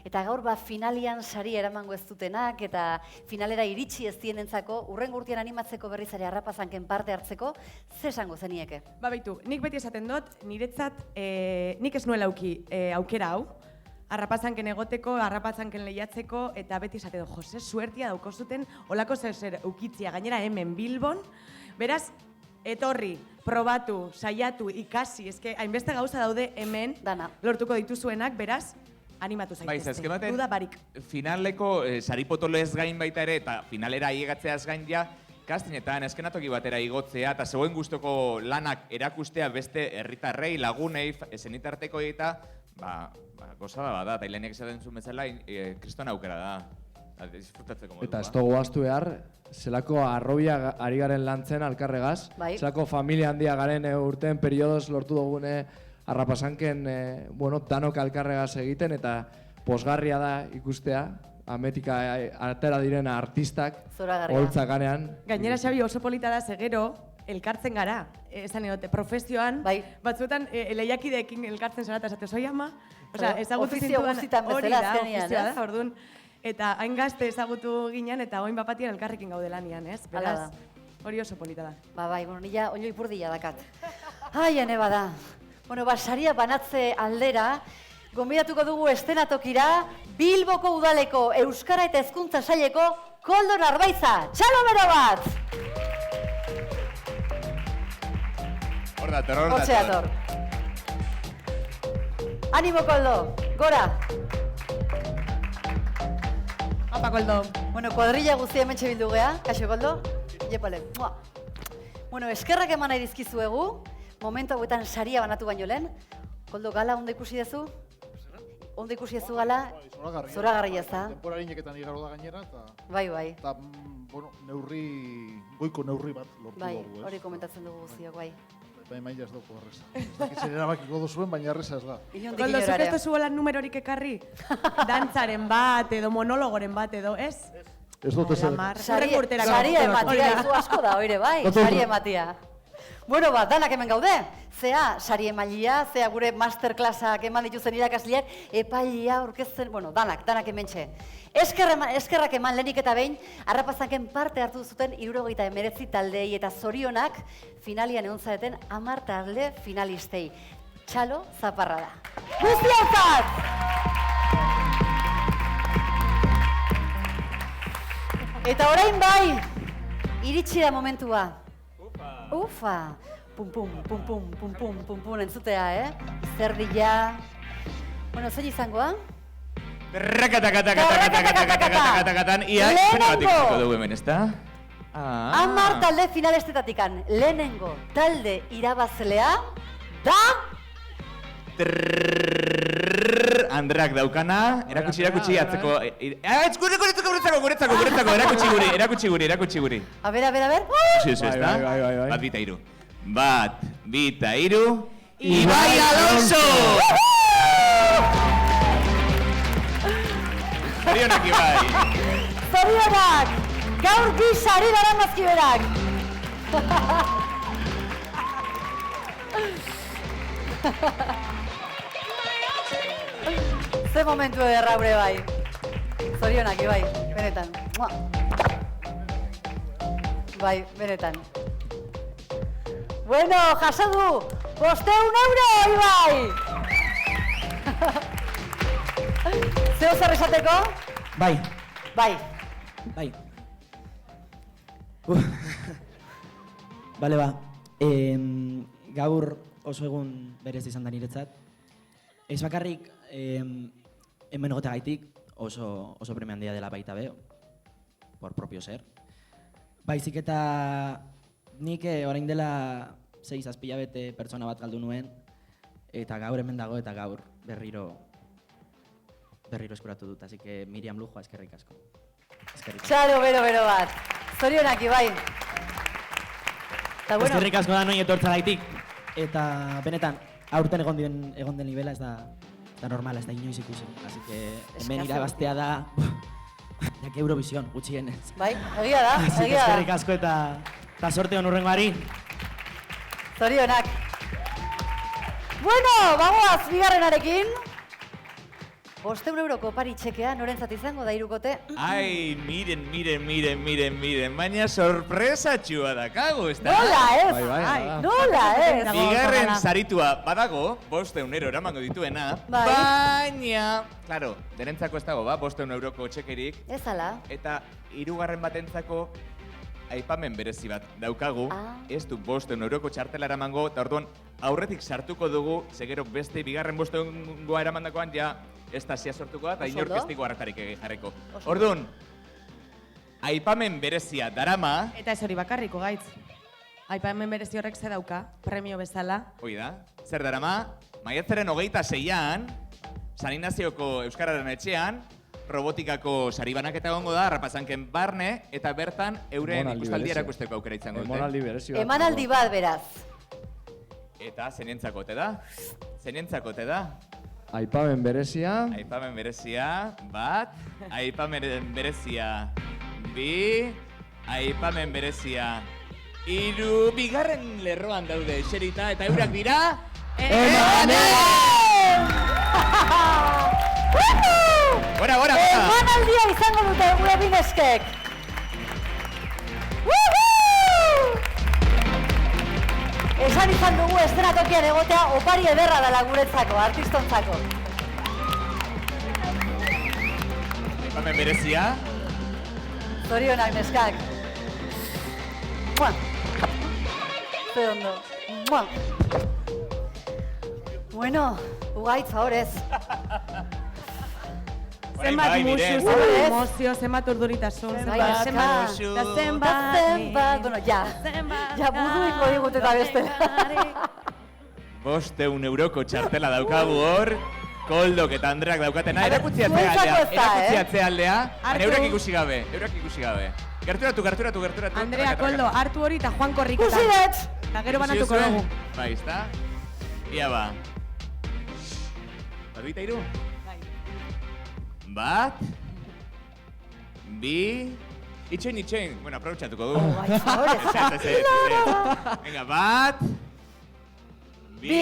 eta gaur finalian sari eramango ez dutenak, eta finalera iritsi ez dienentzako, urrengo urtean animatzeko berriz ere Harrapazanken parte hartzeko, ze esango zenieke? Ba, baitu, nik beti esaten dut, niretzat, nik ez nuela aukera hau, harrapazanken egoteko, harrapazanken lehiatzeko, eta beti esate du, Jose, suertia daukozuten, olako zer ukitzia, gainera hemen Bilbon, beraz, etorri, probatu, saiatu, ikasi, eske hainbeste gauza daude hemen, lortuko dituzuenak, beraz, animatu zaitezte. Duda barik. Finaleko saripotolez gain baita ere, eta finalera iegatzeaz gain ja, kastinetan eskenatoki batera igotzea, eta zegoen guztoko lanak erakustea beste herritarrei, lagunei, zenitarteko eta, gozada bada, eta hileniak esaten zuen bezala, kriston aukera da. Disfrutatzeko modua. Eta ez dugu ahaztu behar, zelako arrobia ari garen lantzen alkarregaz, zelako familia handia garen urten periodoz lortu dugune harrapasanken danok alkarregaz egiten, eta posgarria da ikustea, ametika atera diren artistak, holtza ganean. Gainera, Xabi, oso polita da segero, elkartzen gara, esan edote, profesioan, batzuetan lehiakideekin elkartzen zara, eta esate, zoi ama, ezagutu zintudan hori da, ofizioa da, orduan, eta hain gazte ezagutu ginen, eta oin bapatien elkarrekin gaude lanian, ez? Beraz, hori oso polita da. Bai, nila oilo ipurdia dakat. Ai, ene bada. Saria banatze aldera, gonbidatuko dugu estenatokira, Bilboko udaleko Euskara eta Hezkuntza Saileko Koldo Narbaiza. Txalo bero bat! Hor dator. Hortxe dator. Animo, Koldo, gora! Apa, Koldo. Kuadrilla guztia hementxe bildu gea. Kaixo, Koldo? Jepale. Eskerrak eman nahi dizkizuegu. Momentu hauetan saria banatu baino lehen. Koldo, gala ondo ikusi dezu? Ondo ikusi dezu gala? Zoragarria ez da? Temporarineketan igaro da gainera, eta... Bai. Eta, goiko neurri bat lortu dugu, ez? Hori komentatzen dugu guztiak, bai. Baina ez dugu erreza. Ez dakitzen erabakiko duzuen, baina erreza ez da. Koldo, zuk ez duzu holan numerorik ekarri? Dantzaren bat, edo monologoren bat, edo, ez? Ez dut ez Saria ematia, izu asko da, oire, bai? Saria ematia. Danak hemen gaude. Zea sari emailia, zea gure masterclassak eman dituzen irakasleak, epailia, orkesten, danak hementxe. Eskerrak eman lehenik eta behin, harrapazanken parte hartu zuten 79 taldei eta zorionak finalian egon zareten 10 talde finalistei. Txalo zaparra da. Guztiatzat! Eta orain bai, iritsi da momentua. Ufa! Pum, entzutea, Zerdila. Zein izangoa? Rakatakatakatakatakatakatakatakatan, ia, zena bat ikusiko dugu hemen, ez da? 10 talde finalestetatik, lehenengo talde irabazlea da... Andreak daukana, erakutsi atzeko... Erakutsi guri. A ber. Eso, ez da? Bat, bita, iru. Bat, bita, iru... Ibai Alonso! Zorionak, Ibai! Zorionak! Gaur bi sari dara mazkiberak! Ze momentu ederra gure bai. Zorionak, Ibai, benetan. Bai, benetan. Bueno, jasadu! 500 euro, Ibai! Zeo zer esateko? Bai. Bale, gaur oso egun berez izan da niretzat. Ez bakarrik hemen egoteagaitik oso premio handia dela baita be, por propio ser. Baizik eta nik orain dela 6-7 hilabete pertsona bat galdu nuen, eta gaur hemen dago eta gaur berriro eskuratu dut, así que Miriam Lujoa, eskerrik asko. Txalo, bero bat. Zorionak, Ibai. Eskerrik asko da noin etortzagaitik, eta benetan, aurten egon den nivela ez da normala, ez da inoiz ikusi. Así que hemen irabaztea da, jak Eurovision, gutxienez. Bai, egia da. Eskerrik asko eta sorte hon urrengoari. Zorionak. Bueno, bagoaz, bigarrenarekin. 500 euroko opari txekea, norentzat izango da hirukote? Ai, miren, baina sorpresatxua dakago, ez da? Nola ez? Bai, Nola ez? Bigarren saritua badago, 500 euro eramango dituena, baina, claro, denentzako ez dago, 500 euroko txekerik, Ez ala. eta hirugarren batentzako aipamen berezi bat daukagu, ez du 500 euroko txartela eramango, eta orduan aurretik sartuko dugu, segero beste bigarren 500 eramandakoan ja ez da zia sortuko da, eta inork ez digu harretarik jarriko. Orduan, aipamen berezia darama... Eta ez hori bakarriko gaitz. Aipamen berezi horrek ze dauka, premio bezala. Hoi da, zer darama, maiatzaren 26an, San Ignazioko Euskararen etxean, robotikako sari banaketa egongo da, Arrapazanken barne, eta bertan euren ikustaldia erakusteko aukera izango dute. Emanaldi berezi bat. Emanaldi bat beraz. Eta zenentzakote da? Zenentzakote da? Aipamen berezia. Aipamen berezia, bat. Aipamen berezia, bi. Aipamen berezia, hiru. Bigarren lerroan daude eserita, eta eurak dira... Gora! Emanaldia izango dute gure bineskek! Esan izan dugu eszenatokian egotea opari ederra dela guretzako, artistontzako. Aipamen berezia. Zorionak, neskak. Mua! Ze ondo. Mua! Bueno, ugaitz, ahorez. Zenbat musu, zenbat emozio, zenbat urduritasun, zenbat... Bueno, ja buruiko digute eta bestela. 500 euroko txartela daukagu hor, Koldok eta Andreak daukatena, erakutzi atzealdea, baina eurak ikusi gabe. Gerturatu. Andrea, Koldo, hartu hori eta Juan korriketan. Ikusi dut! Eta gero banatuko dugu. Bai, ezta? Ia ba. Baduita iru? Bat, bi, itxoin, bueno, aprobetxatuko du. Venga, bat, bi,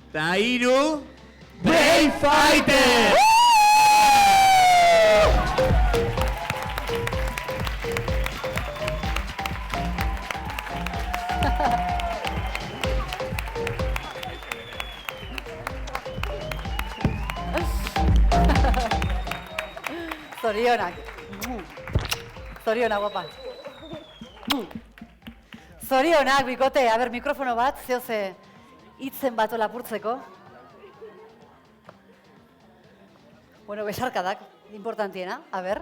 eta iru, Brave Fighter! Zorionak. Zorionak, guapa. Zorionak, bikote. A ber, mikrofono bat, zehoze hitzen bato lapurtzeko. Bueno, besarkadak, importantiena. A ber.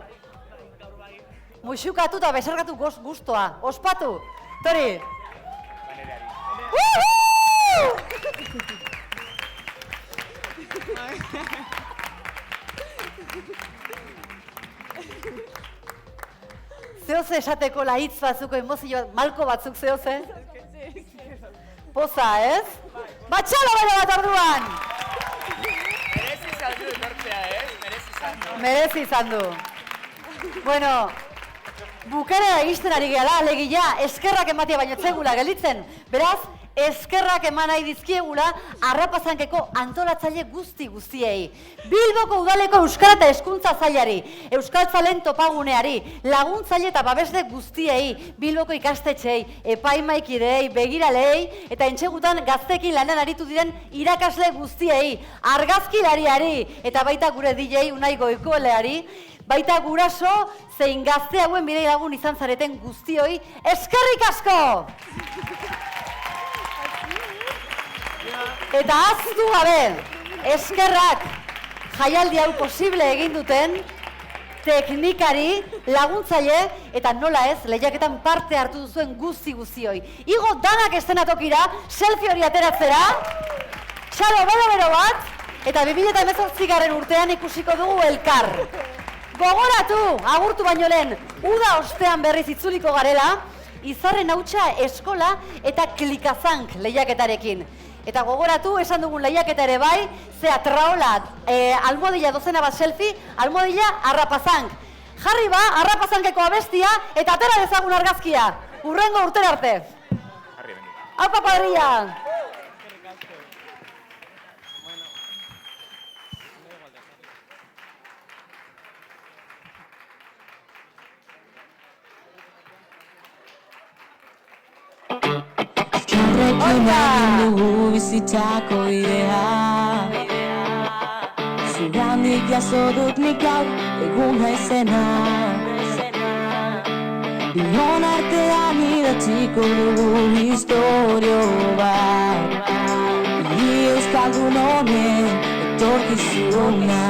Muxukatu eta besarkatu guztua. Ospatu. Tori. Zehoze esateko lahitz batzuko emozio malko batzuk zehoze? Poza, ez? Batxalo baina bat orduan! Merezi izan du etortzea, ez? Merezi izan du. Bueno, bukera egisten ari gehala, alegia, eskerrak ematia baino zegula gelitzen. Beraz, eskerrak eman nahi dizkiegula Arrapazankeko antolatzaile guztiei. Bilboko udaleko euskara eta hezkuntza zailari, euskaltzaleen topaguneari, laguntzaile eta babesle guztiei, Bilboko ikastetxeei, epaimaikideei, begiralei eta entxegutan gaztekin lanan aritu diren irakasle guztiei, argazkilariari eta baita gure DJ Unai Goikoeleari, baita guraso zein gazte hauen bidei lagun izan zareten guztioi, eskerrik asko! Eta aztu gabe, eskerrak jaialdi hau posible egin duten teknikari, laguntzaile eta nola ez, lehiaketan parte hartu duzuen guztioi. Igo danak eszenatokira, selfie hori ateratzera, txalo bero bat, eta 2018 urtean ikusiko dugu elkar. Gogoratu, agurtu baino lehen, uda ostean berriz itzuliko garela, Izarren hautsa eskola eta klikazank lehiaketarekin. Eta gogoratu, esan dugun lehiaketa ere bai, zea traola, almodilla dozena bat selfie, almodilla Arrapazank. Jarri ba, Arrapazankeko abestia eta atera dezagun argazkia. Urrengo urtera arte. Aupa padrilla! Zurekin egin dugu bizitzako bidea. Zugandik jaso dut nik gaur egun naizena. Bion artean idatziko dugu historio bat. Bi euskaldun honen etorkizuna.